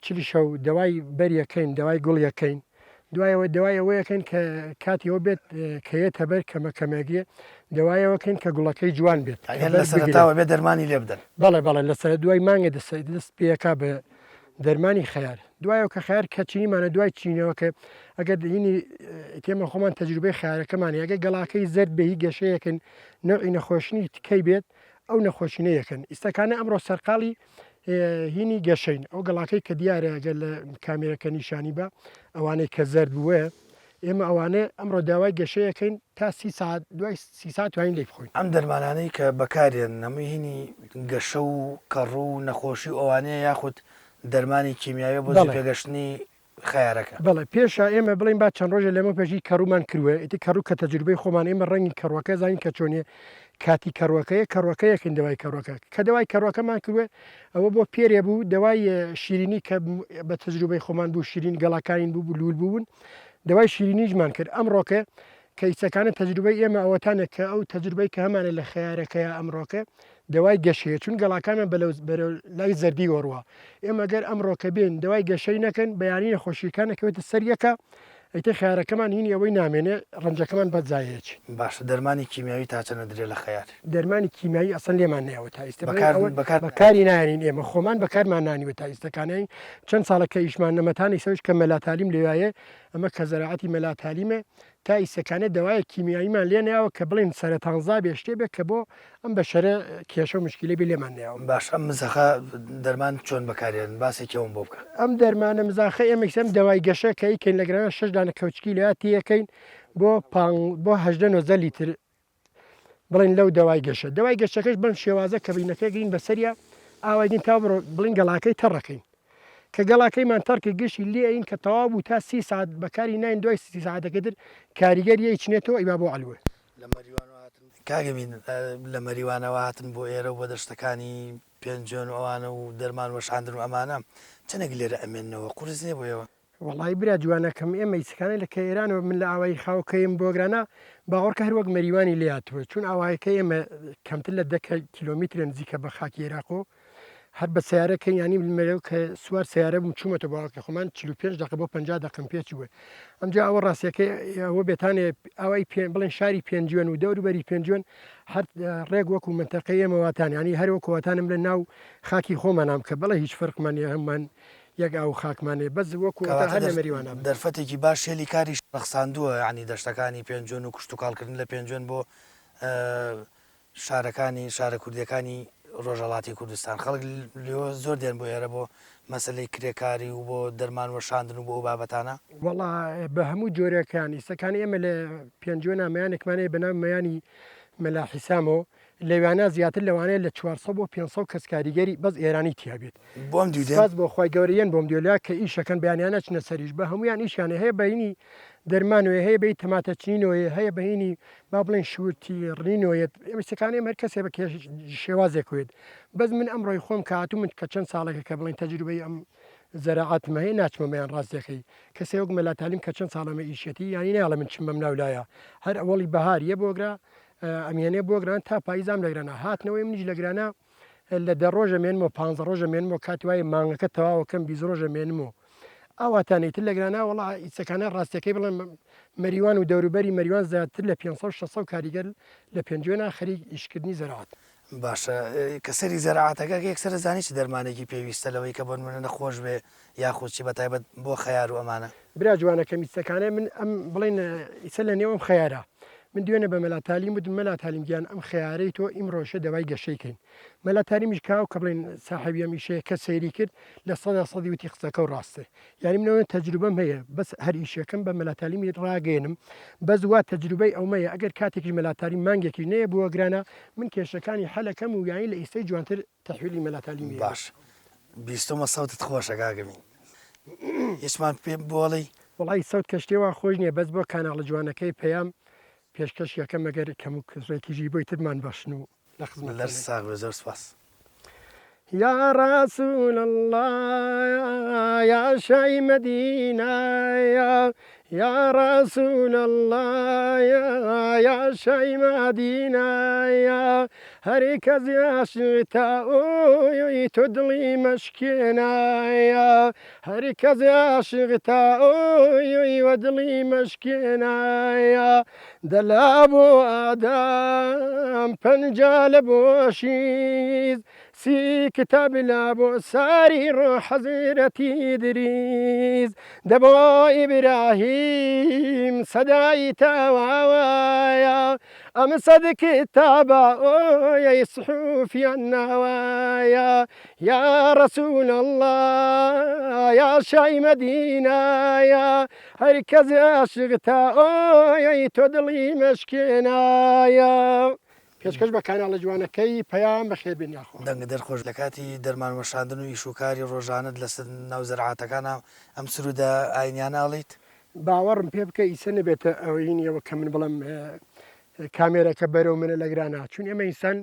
چلی شەو دەوای بەریەکەین دەوای گوڵیەکەین دوایەوە دوای ئەوەیەکەین کە کاتیەوە بێت کەیێتە بەر کەمەکەمێگیە دوایەوەکەین کە گوڵەکەی جوان بێت لە سەرتاوە بێ دەرمانی لێ بدەن. بەڵێ بەڵێ لەسەر دوای مانگە دەست پێەکە بە دەرمانی خەیار دوایەوە کە خەیار کە چینیمانە دوای چینەوە کە ئەگەر هینی تێمە خۆمان تەجروبەی خیارەکەمانی ئەگە گەڵاکەی زرد بە هی گەشەیەکن نەوعی نەخۆشنی تکەی بێت ئەو نەخۆشینەیەکەن ئیسەکانە ئەمڕۆ سەرقاڵی هینی گەشەین ئەو گەڵاکەی کە دیارە ئەگەر لە کامێرەکە نیشانی بە ئەوانەی کە زرد بووە ئێمە ئەوانەیە ئەمڕۆ داوای گەشەیەکەین تا 30 ساعت دوای 30 ساعت توانین لێ بخۆین. ئەم دەرمانانەی کە بەکارێن نەمووی هینی گەشە و کەڕوو و نەخۆشی ئەوانەیە یاخود دەرمانی کیمیاوی بۆ پێگەشتنی خەیارەکە. بەڵێ پێشە ئێمە بڵین با چەند ڕۆژە لەمە پێشی کەڕوومان کردووە ئیتی کەڕوو کە تەجروبەی خۆمان ئێمە ڕەنگی کەڕوەکە زانین کە چۆنیە کاتی کەڕوەکەیەکن دوای کەڕوەکە کە دوای کەڕوەکەمان کردوێ ئەوە بۆ پێرێ بوو دوای شیرینی کە بە تەجروبەی خۆمان بوو شیرین گەڵاکانی بوو لول بوون دوای شیرینیشمان کرد ئەمڕۆکە کە ئیسەکانە تەجروبەی ئێمە ئەوەتانە کە ئەو تەجروبەی کە هەمانە لە خەیارەکەیە ئەمڕۆکە دوای گەشەیە چون گەڵاکانە بەرەو لای زەردی وەڕوە ئێمە گەر ئەمڕۆکە بێن دوای گەشەی نەکەن بەیانی نەخۆشیەکانەکەوێتە سەریەکە ئەیتە خیارەکەمان هینی ئەوەی نامێنێ ڕەنجەکەمان بەجایەکی باشە دەرمانی کیمیاوی تا چەنە درێ لە خەیار دەرمانی کیمیایی ئەسەن لێمان نەوە تا ئێستا بەکاری نانین ئێمە خۆمان بەکارمان نانیوە تا ئێستەکانەی چەند ساڵەکە ئیشمان نەمەتانی سەوش کە مەلاتالیم لێوایە ئەمە کە زەراعەتی مەلاتالیمە تا ئیسەکانە دەوایە کیمیاییمان لێ ناوە کە بڵین سەرەتانزا بێشتێ بێت کە بۆ ئەم بەشەرە کێشە و مشکلی بێ لێمان ناوە. باش ئەم مزەخە دەرمان چۆن بەکارێن باسێکەوەم بۆ بکە. ئەم دەرمانە مزاخە ئێمە سەم دەوای گەشە کە ئیکەین لەگرانە 6 دانە کەوچکی لەاتی یەکەین بۆ 8 لیتر بڵین لەو دەوای گەشە دوای گەشتەکەش بن شێوازە کە بینەکە گرین بەسەریا ئاوایدین تا بڕۆ بڵین گەڵاکەی تەڕەکەین کە گەڵاکەیمان تەرکە گشتی لێین کە تەواو بوو تا 30 ساعت بەکاری ناین دوای 30 ساعتەکەتر کاریگەر یەیچنێتەوە ئیبا بۆ ئەلوێ کاگەمین لە مەریوانەوە هاتن بۆ ئێرە و بە دەشتەکانی پێنجۆن ئەوانە و دەرمان وەشاندن و ئەمانە چەنێک لێرە ئەمێنەوە قورس نیە بۆیەوە. وڵی برا جوانەکەم ئێمە ئیسەکانە لە کەێرانەوە من لە ئاوایی خاوکەیم بۆگرانە باوەڕکە هەر وەک مەریوانی لێهاتوە چون ئاوایەکە ئێمە کەمتر لە 10 کیلۆمترە نزیکە بە خاکی عێراقۆ هەر بە سیارەکە ینی مەرەو کە سوار سیارە بووم چوومەتە باوەکە خۆمان 45 دقیقە بۆ 50 دقیقەم پێچووە ئەمجا ئەوە ڕاستیەکە ئەوە بێتانێ ئەوەی بڵێن شاری پێنجوێن و دەوروبەری پێنجوێن هەر ڕێک وەکو منتەقەی ئێمەواتان ینی هەر وەکوواتانم لە ناو خاکی خۆمانام کە بەڵێ هیچ فەرقمانی هەممان یەک ئاو خاکمانێ بەس وەکو هەر لە مەریوانە دەرفەتێکی باش شێلی کاری ڕخساندووە ینی دەشتەکانی پێنجۆن و کشت و کاڵکردن لە پێنجۆن بۆ شارەکانی شارە کوردیەکانی ڕۆژهڵاتی کوردستان خەڵک زۆر دێن بۆ ئێرە بۆ مەسلەی کرێکاری و بۆ دەرمان وەشاندن و بۆ بابەتانە. وەڵا بە هەموو جۆرەکانی ئێستەکانی ئێمە لە پێنجۆن ئەمەیانێکمانەیە بەناو مەیانی مەلا حیسامەوە لەوانە زیاتر لەوانەیە لە 400 بۆ 500 کەس کاریگەری بەس ئێرانی تیابێت. بۆم دیدێن سپاس بۆ خی گەورەیەن بۆم دیۆلا کە ئیشەکەن بەیانیانە چنە سەریش بە هەمویان ئیشیانە هەیە بەینی دەرمانوێ هەیە بەی تەماتەچینەوەی هەیە بەهینی با بڵێن شورتی ڕینەوەیت ئێمەستەکانی هەر کەسێ بە شێوازێکوێت بەس من ئەمڕۆی خۆم کاتوو من کە چەند ساڵێکە کە بڵێن تەجروبەی ئەم زەراعاتمە هەیە ناچمە بەیان ڕاستەکەی کەسێ وەک مەلاتالیم کە چەند ساڵەمە ئیشەتی ینی ناڵە من چم بەم ناولایە هەر ئەوڵی بەهاریە بۆگرا ئەمێنێ بۆگران تا پاییزام لەگرانە هاتنەوەی منیش لەگرانە لە 10 ڕۆژە مێنمەوە 15 ڕۆژە مێنمەوە کاتیوای مانگەکە تەواوەکەم 20 ڕۆژە مێنمەوە ئەواتانیتر لەگرانە وڵا ئیسەکانە ڕاستەکەی بڵێن مەریوان و دەوروبەری مەریوان زیاتر لە 500 کاریگەر لە پێنجێنە خەریک ئیشکردنی زەراعات. باشە کە سەری زەراعاتەکە یەکسەر زانی چ دەرمانێکی پێویستە لەوەی کە بۆن منە نەخۆش بێ یاخودچی بەتایبەت بۆ خەیار و ئەمانە برا جوانەکە میستەکانە من ئەم بڵێن ئیسە لە نێوەم خەیارە من دوێنە بە مەلاتالیم و مەلاتالیم گیان ئەم خەیارەی تۆ ئیمڕۆژە دەوای گەشەیکەین مەلاتالیمیش کاو کە بڵێن ساحبی ئەمیشەیە کە سەیری کرد لە 100 وتی قسەکە و ڕاستە یعنی منەوە تەجروبەم هەیە بەس هەر ئیشەکەم بە مەلاتالیمی ڕاگەێنم بەس وا تەجروبەی ئەومەیە ئەگەر کاتێکی مەلاتالی مانگێکی نەیە بووە گرانە من کێشەکانی حەلەکەم و یانی لە ئیسەی جوانتر تەحویلی مەلاتالیمی باش بیستمە سەوتت خۆشە کاگەمی هیچمان پێ بۆڵی وڵی سەوت کەشتێوە خۆش نییە بەس بۆ کاناڵە جوانەکەی پێیام پێشکەش یەکەم ئەگەر کەم و کەسڕێکیژی بۆی ترمان باشن و لە خزمەت لەر ساغ زۆر سپاس. يا رسول الله يا شاي مدينة يا رسول الله يا شاي مدينة يا هركز يا شتاء تدلي مشكنا يا هركز يا شتاء ودلي مشكنا يا دلابو آدم فنجال بوشيز سي كتاب لابو ساري روح حزيرتي دريز دبو إبراهيم صداي تواوايا أم صدق كتابا يا صحوف يا النوايا يا رسول الله يا شاي مدينة يا هركز أشغتا يا تدلي مشكنا يا پێشکەش بە کاناڵە جوانەکەی پەیام بەخێر بێن یاخۆ دەنگ دەرخۆش لە کاتی دەرمان وەشاندن و ئیشوکاری ڕۆژانت لە ناو زەرعاتەکانە ئەم سرودە ئاینیانناڵیت باوەڕم پێ بکە ئیسە نەبێتە ئەوەینەوە کە من بڵم کامێرەکە بەرەو منە لەگرانە چون ئێمە ئینسان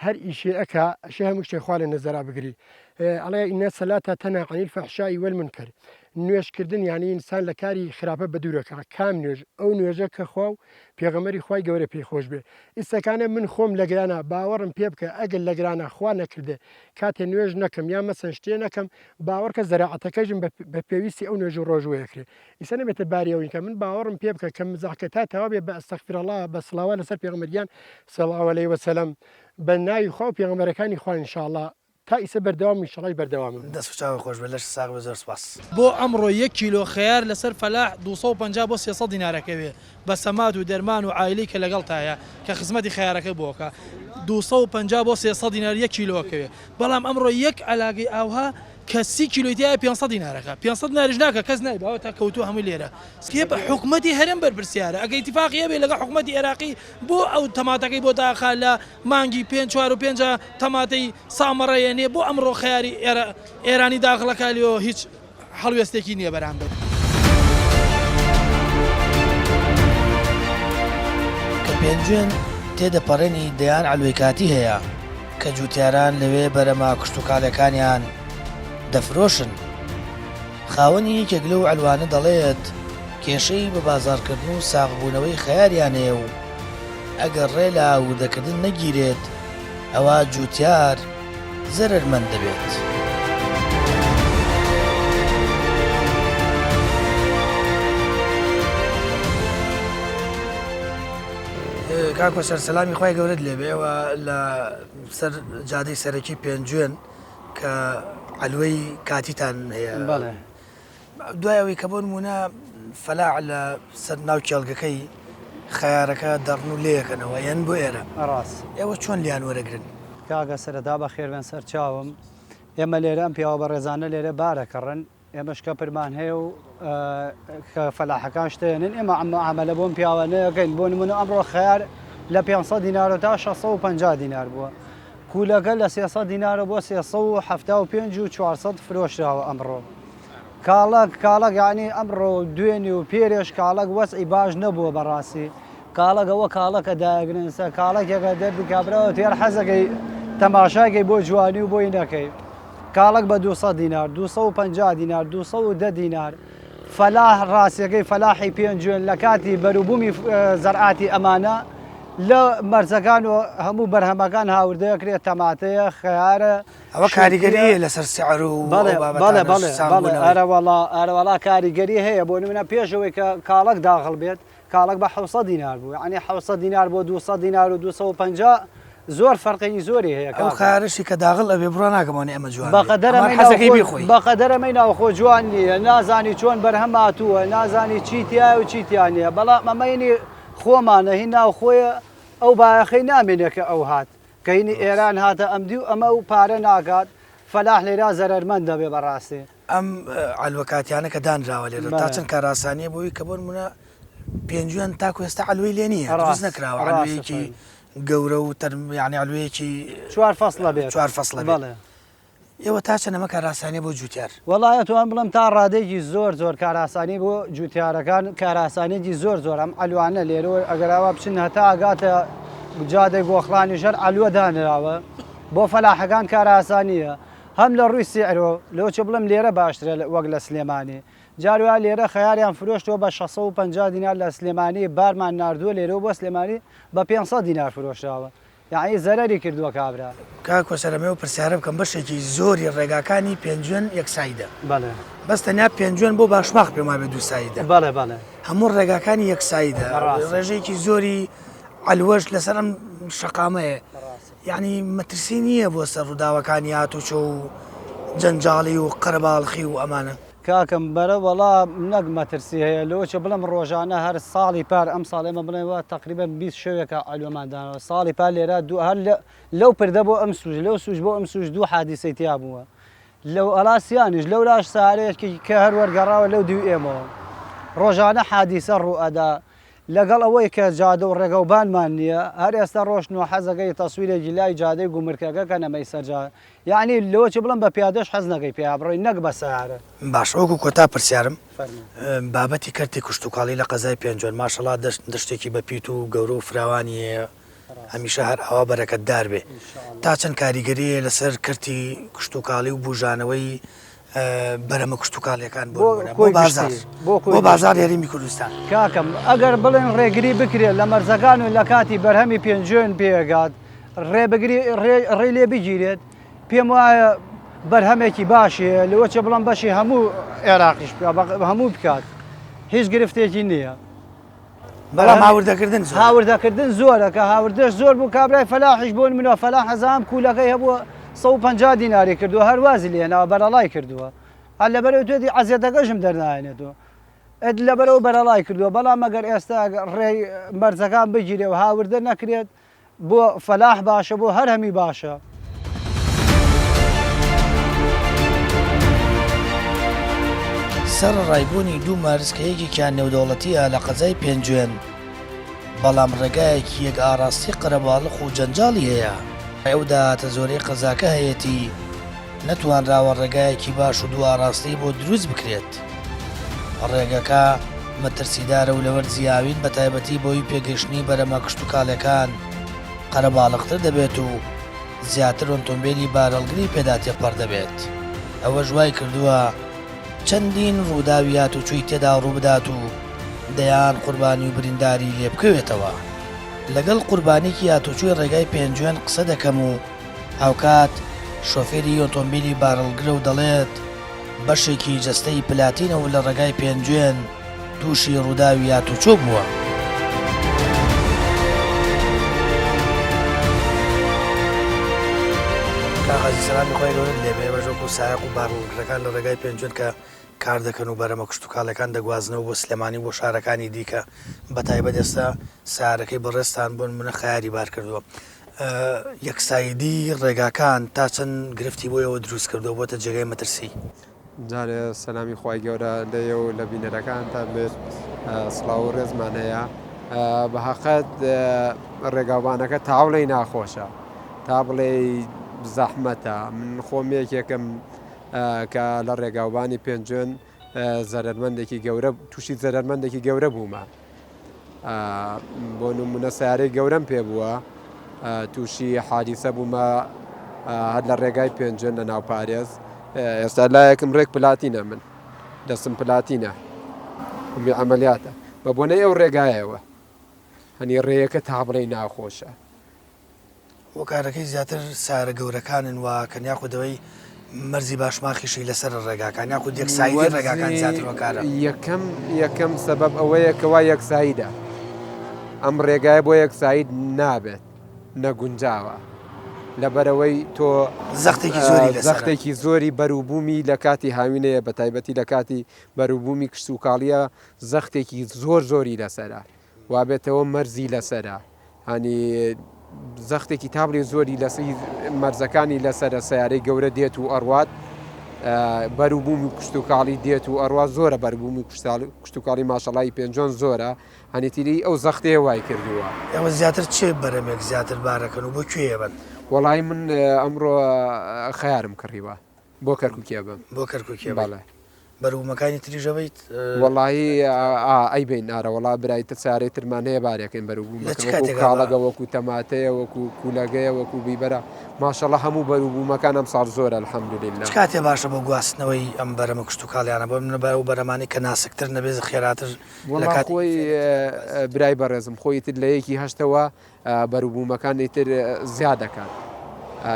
هەر ئیشێ ئەکا ئەشێ هەموو شتێخوا لە نەزەرا بگری ئەڵێ ئینە سەلاتە تەنها عن الفەحشاء والمنکر نوێشکردن یعنی ئینسان لە کاری خراپە بە دوورەکە کام نوێژ ئەو نوێژە کە خوا و پێغەمەری خوای گەورە پێی خۆش بێ ئیسەکانە من خۆم لەگرانە باوەڕم پێ بکە ئەگەر لەگرانە خوا نەکردێ کاتێ نوێژ نەکەم یا مەسەن شتێ نەکەم باوەڕکە زەراعەتەکەژم بە پێویستی ئەو نوێژ و ڕۆژوەیەکرێ ئیسە نەبێتە باریەوەینکە من باوەڕم پێ بکە کە مزاحکە تا تەوا بێ بە ئەستەغفیرڵڵاه بە سڵاوە لەسەر پێغەمبەریان صلی الله علیه وسلم بە ناوی خوا و پێغەمبەرەکانی خوا انشاءالله تا ئیسە بەردەوام ئینشاءالله بەردەوام دەست خۆش بە لەش ساغ بە زۆر سپاس. بۆ ئەمڕۆ 1 کیلۆ خەیار لەسەر فەلاح 250 بۆ 300 دینارەکەوێ بە سەماد و دەرمان و عایلەی کە لەگەڵتایە کە خزمەتی خەیارەکە بۆکە 250 بۆ 300 دینار 1 کیلۆکەوێ بەڵام ئەمڕۆ یەک ئەلاگەی ئاوها کە 30 کیلۆیتیایە 500 دینارەکە 500 دیناریش ناکە کەس نایباوە تا کەوتو هەموو لێرە سکێ بە حکومەتی هەرێم بەرپرسیارە ئەگەر ئیتیفاقیە بێ لەگە حکومەتی عێراقی بۆ ئەو تەماتەکەی بۆ داخا لە مانگی 5 تەماتەی سامەڕەیەنێ بۆ ئەمڕۆ خەیاری ئێرانی داخڵەکە لێەوە هیچ هەڵوێستێکی نییە بەرامبەر کە پێنجێن تێدەپەڕێنی دەیان ئەلوێکاتی هەیە کە جوتیاران لەوێ بەرەما کشتتوکالەکانیان دەفرۆشن خاوەنی یەکێک لەو ئەلوانە دەڵێت کێشەی بە بازارکردن و ساغبوونەوەی خەیاریانەیە و ئەگەر ڕێلا وردەکردن نەگیرێت ئەوە جوتیار زەرمەند دەبێت. کاکۆ سەرسەلامی خۆی گەورەت لێبێەوە لە سەر جادەی سەرەکی پێنجێن کە ئەلوەی کاتیتان هەیە دوایەوەی کە بۆ نمونە فەلاع لە سەر ناو کێڵگەکەی خەیارەکە دەڕن و لێەکەنەوە یەن بۆ ئێرە ڕاست ئێوە چۆن لیان وەرەگرن کاگە سەرەدا بە خێربێن سەر چاوم ئێمە لێرە ئەم پیاوە بە ڕێزانە لێرە بارەکەڕن ئێمەشکە پرمان هەیە و کە فەلاحەکان شتێنن ئێمە ئەمە ئامەلە بۆم پیاوە نەکەین بۆ نمونە ئەمڕۆ خەیار لە 500 دینار تا 650 دینار بووە کولەکە لە 300 دینارە بۆ 375 و 400 فرۆشراوە ئەمڕۆ کاڵک یعنی ئەمڕۆ دوێنی و پێرێش کاڵک وەسعی باش نەبووە بەڕاستی کاڵەکەەوە کاڵەکە داگرنسە کاڵکێکە دەردکابراوە تێر حەزەکەی تەماشاگەی بۆ جوانی و بۆی نەکەی کاڵک بە 200 دینار 250 دینار 210 دینار فەلاح ڕاستیەکەی فەلاحی پێنجوێن لە کاتی بەروبوومی زەرعاتی ئەمانە لە مەرجەکان و هەموو بەرهەمەکان هاوردەیەکرێت تەماتەیە خیارە ئەوە کاریگەریە لەسەر سعر و ئەرەوەڵا کاریگەری هەیە بۆ نمونە پێشەوەی کە کاڵک داخڵ بێت کاڵک بە 600 دینار بوو عنی 600 دینار بۆ 200 دینار و 250 زۆر فەرقی زۆری هەیە ئەو خارشی کە داغڵ ئەبێ بڕۆ ناگەمانی ئەمە جوان بەقەدەرەمەی ناوخۆ جوان نییە نازانی چۆن بەرهەم هاتووە نازانی چیتیای و چیتیان نیە بەڵام ئەمەینی خۆمانە هی ناوخۆیە ئەو باەخەی نامێنێکە ئەو هات کە هینی ئێران هاتە ئەمدی و ئەمە و پارە ناکات فەلاح لێرا زەرمەند دەبێ بەڕاستی ئەم علوەکاتیانە کە دانراوە لێرە تا چەند کاراسانیە بۆی کە بۆن منە پێنجویان تاکو ئێستا علوی لێ نییە ڕاست نەکراوە علوەیەکی گەورە و یعنی علوەیەکی 4 فەسڵە بێت 4 فەسڵە بڵێ ئێوە تا چەندەمە کاراسانی بۆ جوتیار وەڵایە توان بڵم تا ڕادێکی زۆر کاراسانی بۆ جوتیارەکان کاراسانێکی زۆر ئەم ئەلوانە لێرەوە ئەگەراوە بچن هەتا ئاگاتە جادەی گۆخڵانی ژەر ئەلووە دانراوە بۆ فەلاحەکان کاراسانیە هەم لە ڕووی سیعرۆ لەو چ بڵم لێرە باشترە وەک لە سلێمانی جاروە لێرە خەیاریان فرۆشتەوە بە 650 دینار لە سلێمانی بارمان نردووە لێرەوە بۆ سلێمانی بە 500 دینار فرۆشتاوە یعنی زەرری کردووە کابرا کا کۆسەرەمە و پرسیارە بکەم بەشێکی زۆری ڕێگاکانی پێنجوێن یەکسایدە بەڵێ بەستەنیا پێنجوێن بۆ باشماق پێما بێ دووسایدە بەڵێ هەموو ڕێگاکانی یەکسایدە ڕێژەیەکی زۆری ئەلوەش لەسەر ئەم شەقامەیە یعنی مەترسی نییە بۆ سەر ڕووداوەکانی هاتوچۆ و جەنجاڵی و قەرەباڵخی و ئەمانە کاکەم بەرە وەڵام نەک مەترسی هەیە لەوچە بڵم ڕۆژانە هەر ساڵی پار ئەم ساڵێمە بڵێەوە تقریبا 20 شەوێکە ئەلوماندانەوە ساڵی پار لێرە هەر لەو پردە بۆ ئەم سوژ لەو سوژ بۆ ئەم سوژ دوو حادیسەی تیا بووە لەو ئەلاسیانش لەو لاش سارەیەکی کە هەر وەرگەڕاوە لەو دوو ئێمەوە ڕۆژانە حادیسە ڕوئەدا لەگەڵ ئەوەی کە جادە و ڕێگەوبانمان نییە هەر ئێستا ڕۆشن و حەزەکەی تەسویرێکی لای جادەی گومرکەکە کە نەمەی سەرجا یعنی لەوەچ بڵم بە پیادەش حەز نەکەی پێ بڕۆی نەک بە سەیارە باش ئەوکو کۆتا پرسیارم بابەتی کردی کوشتتوکاڵی لە قەزای پێنجۆن ماشەڵا دەشتێکی بەپیت و گەورە و فراوانی هەمیشە هەر ئەوە بەرەکەتدار بێ تا چەند کاریگەریە لەسەر کردی کوشتتوکاڵی و بژانەوەی بەرەمە کوشتتوکاڵیەکان بۆ بازار یاریمی کوردستان کاکەم ئەگەر بڵێن ڕێگری بکرێت لە مەرزەکان و لە کاتی بەرهەمی پێنجێن پێگات ڕێ لێ بگیرێت پێم وایە بەرهەمێکی باشە لەوەچە بڵم بەشی هەموو عێراقیش هەموو بکات هیچ گرفتێکی نییە بەڵام هاوردەکردن زۆرە کە هاوردەش زۆر بوو کابرای فەلاحیش بۆ منەوە فەلاح هەزام کوولەکەی هەبووە 150 دیناری کردووە هەروازی لێنەوە بەرەڵای کردووە هەر لەبەرەوە توێتی عەزیەتەکەشم دەرنایێنێتەوە لەبەرەوە بەرەڵای کردووە بەڵام ئەگەر ئێستا ڕێی مەرجەکان بگیرێ و هاوردە نەکرێت بۆ فەلاح باشە بۆ هەر هەمی باشە سەر ڕایبوونی دوو مارزکەیەکێکیان نێودەوڵەتیە لە قەزای پێنجوێن بەڵام ڕێگایەکی یەک ئاراستی قەرەباڵق و جەنجاڵی هەیە ئەودا هاتە زۆرەی قەزاکە هەیەتی نەتوانراوە ڕێگایەکی باش و دوو ئاراستی بۆ دروست بکرێت ڕێگەکە مەترسیدارە و لەوەر زیاوین بە تایبەتی بۆی پێگەشتنی بەرەمە کشتتوکاڵەکان قەرەباڵقتر دەبێت و زیاتر ئۆتۆمبیلی بارەڵگری پێدا تێپەڕ دەبێت ئەوە ژوای کردووە چەندین ڕووداویات و چووی تێدا ڕوو بدات و دەیان قوربانی و برینداری لێ بکەوێتەوە لەگەڵ قوربانێکی هاتوچووی ڕێگای پێنجوێن قسە دەکەم و هاوکات شۆفێری ئۆتۆمبیلی بارەڵگرە و دەڵێت بەشێکی جەستەی پلاتینەوە لە ڕێگای پێنجوێن تووشی ڕووداوی هاتوچۆ بووە کاغازی سەلامی خۆی گەورت لێبێ بەژۆکو سایق و بارڵگرەکان لە ڕێگای پێنجوێن کە کار دەکەن و بەرەمە کوشتتوکاڵەکان دەگوازنەوە بۆ سلێمانی بۆ شارەکانی دیکە بەتایبەت ئێستا سارەکەی بەڕێستان بۆن منە خەیاری بار کردووە یەکسایدی ڕێگاکان تا چەند گرفتی بۆیەوە دروست کردو بۆتە جێگەی مەترسی جارێ سەلامی خی گەورە لێە و لە بینەرەکان تا بێت سڵاو و ڕێزمان هەیە بەهەقەت ڕێگاوانەکە تاوڵی ناخۆشە تا بڵێ زەحمەتە من خۆم یەکێکم کە لە ڕێگاوانی پێنجێن زەرمەندێکی گەورە تووشی زەرمەندێکی گەورە بوومە بۆ نمونە سیارەی گەورەم پێ بووە تووشی حادیسە بوومە هەر لە ڕێگای پێنجێن لە ناو پارێز ئێستا لایەکم ڕێک پلاتینە من دەستم پلاتینە می ئەمەلیاتە بە بۆنەی ئەو ڕێگایەوە هەنی ڕێیەکە تا بڵێ ناخۆشە وە کارەکەی زیاتر سارە گەورەکانن و کەنیاخودەوەی مەرزی باشماخیشی لەسەر ڕێگاکان یاخود یەکسایی ڕێگاکان زیاتر وەکارە یەکەم سەبەب ئەوەیە کەوا یەکساییدا ئەم ڕێگای بۆ یەکسایید نابێت نەگونجاوە لەبەرەوەی تۆ زەختێکی زۆری بەروبوومی لە کاتی هاوینەیە بە تایبەتی لە کاتی بەروبوومی کشت و کاڵیە زەختێکی زۆری لەسەرە وابێتەوە مەرزی لەسەرە هەنی زەختێکی تابڵی زۆری لەسی مەرزەکانی لەسرە سیارەی گەورە دێت و ئەڕوات بەروبوومی کشت و کاڵی دێت و ئەڕوا زۆرە بەربوومی کشت و کاڵی ماشەڵی پێنجۆن زۆرە هەنیتیری ئەو زەختەیە وای کردووە ئەوە زیاتر چێ بەرەمێک زیاتر بارەکەن و بۆ کوێبن وەڵی من ئەمڕۆ خیارم کڕیوە بۆ کەرکووکێ بم بۆ کەرکووکێ باڵێ بەروومەکانی تریژەوەیت وەڵی ئەی بین نارە وڵا برایتە سارەی ترمانەیە بارێکن بەروبوو کاڵەگە وەکو تەماتەیە وەکو کوولەگەیە وەکو بیبەرە ماشەڵە هەموو بەروبوومەکان ئەم ساڵ زۆرە الحەمدوللیلا کاتێ باشە بۆ گواستنەوەی ئەم بەرەمە کشت و کاڵیانە بۆ منە بە بەرەمانی کە ناسکتر نەبێت خێراتر لە کاتۆی برای بەڕێزم خۆی تر لە یەکی هەشتەوە بەروبوومەکان ئیتر زیاد دەکات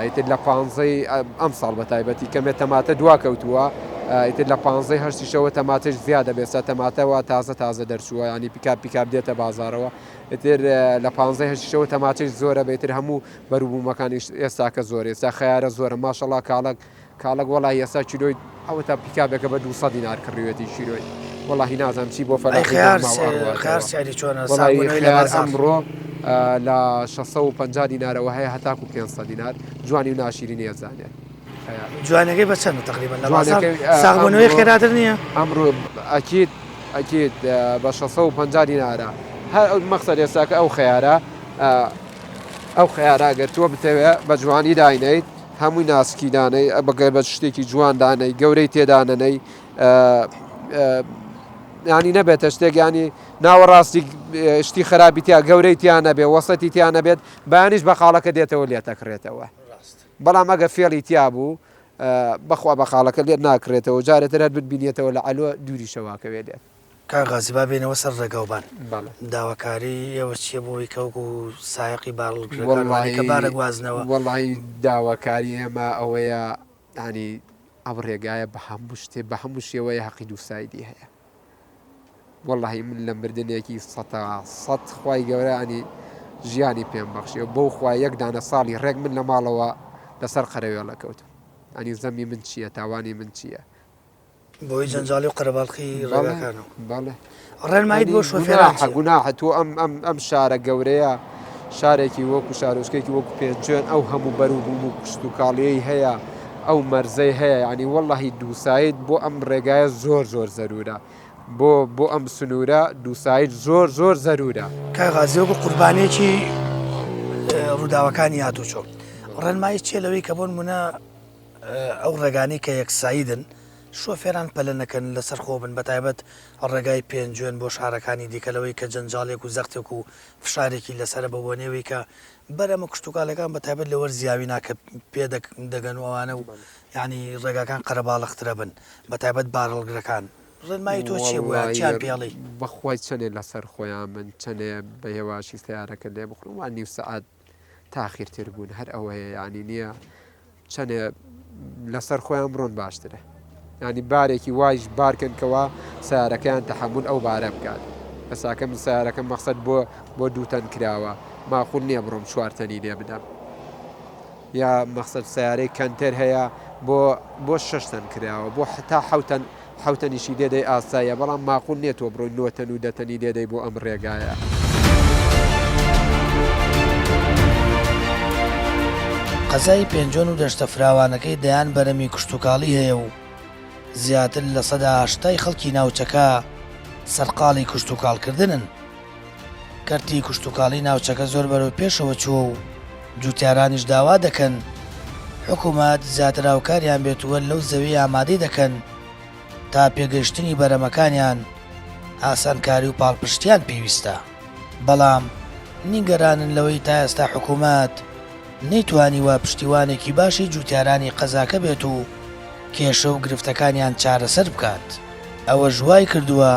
ئیتر لە 15 ئەم ساڵ بە تایبەتی کەمێت تەماتە دواکەوتووە ئیتر لە 15 هەشتیشەوە تەماتش زیادە بێستا تەماتەوە تازە دەرچووە ینی پیکاب دێتە بازارەوە ئیتر لە 15 هەشتیشەوە تەماتش زۆرە بێتتر هەموو بەروبوومەکانی ئێستاکە زۆر ئێستا خیارە زۆرە ماشەڵا کاڵک وڵی ئێستا چیرۆی ئەوە تا پیکابێکە بە 200 دینار کڕوێتی شیرۆی وڵی نازانم چی بۆ ئەمڕۆ لە 650 دینارەوە هەیە هەتاکو 500 دینار جوانی و ناشیری نێزانێت جوانەکەی بە چەند تقریبا ساغبوونەوەی خێراتر نییە ئەمڕۆ ئەکید بە 650 دینارە هەر مەقسەد ئێستاکە ئەو خیارە گەر تۆ بتەوێت بە جوانی داینیت هەمووی ناسکی دانەی بەگەی بە شتێکی جوان دانەی گەورەی تێدانەنەی ینی نەبێتە شتێک ینی ناوەڕاستی شتی خراپیتیا گەورەی تیان نەبێ وەسەتی تیان نەبێت بەیانیش بە خاڵەکە دێتەوە لێتەکڕێتەوە بەڵام ئەگە فێڵی تیا بوو بەخوا بە خاڵەکە لێت ناکرێتەوە جارێتر هەر ببینێتەوە لە ئەلوە دووری شەواکەوێ دێت کاغازی با بێنەوە سەر ڕێگەوبان داواکاری ئێوە چیە بۆی کەوکو سایقی باڵکە بارە گوازنەوە وەڵی داواکاری ئێمە ئەوەیە ینی ئەو ڕێگایە بە هەموو شتێ بە هەموو شێوەیە حەقی دووسایدی هەیە وەڵی من لە مردنێکی 100 خوای گەورە ینی ژیانی پێم بەخشیەوە بەو خوای یەک دانە ساڵی ڕێک من لە ماڵەوە لەسەر قەرەوێڵە کەوتم ئەنی زەمی من چییە تاوانی من چییە بۆی جەنجاڵی و قەرەباڵخی ڕێگاکانەوە باڵێ ڕێنمایت بۆ شوفێران گوناحە تۆ ئەم شارە گەورەیە شارێکی وەکو شارۆچکێکی وەکو پێنجێن ئەو هەموو بەروبووم و کشت و کاڵیەی هەیە ئەو مەرزەی هەیە ینی وەڵی دووسایت بۆ ئەم ڕێگایە زۆر زەرورە بۆ ئەم سنوورە دووسایت زۆر زەرورە کاغازیەوە قوربانێکی ڕووداوەکانی هاتوچۆ ڕێنمایی چێ لەوەی کە بۆن منە ئەو ڕێگانی کە یەکساییدن شۆفێران پەلە نەکەن لەسەر خۆ بن بە تایبەت ڕێگای پێنجێن بۆ شارەکانی دیکەلەوەی کە جەنجاڵێک و زەختێک و فشارێکی لەسرە بە بۆنێوەی کە بەرەمە کشتتوکالەکان بە تایبەت لەوەەر زیاوی ناکە پێ دەگەنەوەوانە و ینی ڕێگاکان قەرەباڵخترە بن بە تایبەت بارڵگرەکان ڕێنمایی تۆ چی بووە چیان پێڵی بەخوای چەنێ لەسەر خۆیان من چەنێ بە هێواشی سیارەکە لێ بخڕم وان نیو سەعات تاخیرتر بوون هەر ئەوەیە ینی نییە چەنێ لەسەر خۆیان بڕۆن باشترە ینی بارێکی وایش بارکردکەوە سیارەکەیان تەحمل ئەو بارە بکات ئەساکە من سیارەکەم مەقسەد بۆ دووتەن کراوە ماخول نییە بڕۆم چوارتەنی لێ بدەم یا مەقسەد سیارەی کەنتەر هەیە بۆ 6 تەن کراوە بۆ حتا حوتەنیشی لێدەی ئاسایە بەڵام ماقول نییە تۆ بڕۆی 9 تەن و 10 تەنی لێدەی بۆ ئەم ڕێگایە قەزای پێنجۆن و دەشتە فراوانەکەی دەیان بەرەمی کشتتوکاڵی هەیە و زیاتر لە 180 خەڵکی ناوچەکە سەرقاڵی کشتتوکاڵکردنن کەرتی کوشتتوکاڵی ناوچەکە زۆر بەرەو پێشەوە چووە و جوتیارانیش داوا دەکەن حکوومەت زیاتراوکاریان بێتووە لەو زەوی ئامادەی دەکەن تا پێگەشتنی بەرەمەکانیان ئاسانکاری و پاڵپشتیان پێویستە. بەڵام نیگەرانن لەوەی تا ئێستا حکوومەت نەیتوانی وە پشتیوانێکی باشی جوتیارانی قەزاکە بێت و کێشە و گرفتەکانیان چارەسەر بکات. ئەوە ژوای کردووە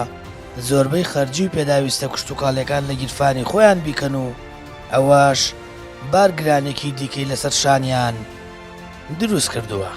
زۆربەی خەرجی و پێداویستە کوشتتوکاڵەکان لە گیرفانی خۆیان بیکەن و ئەوەش بارگرانێکی دیکەی لەسەر شانیان دروست کردووە.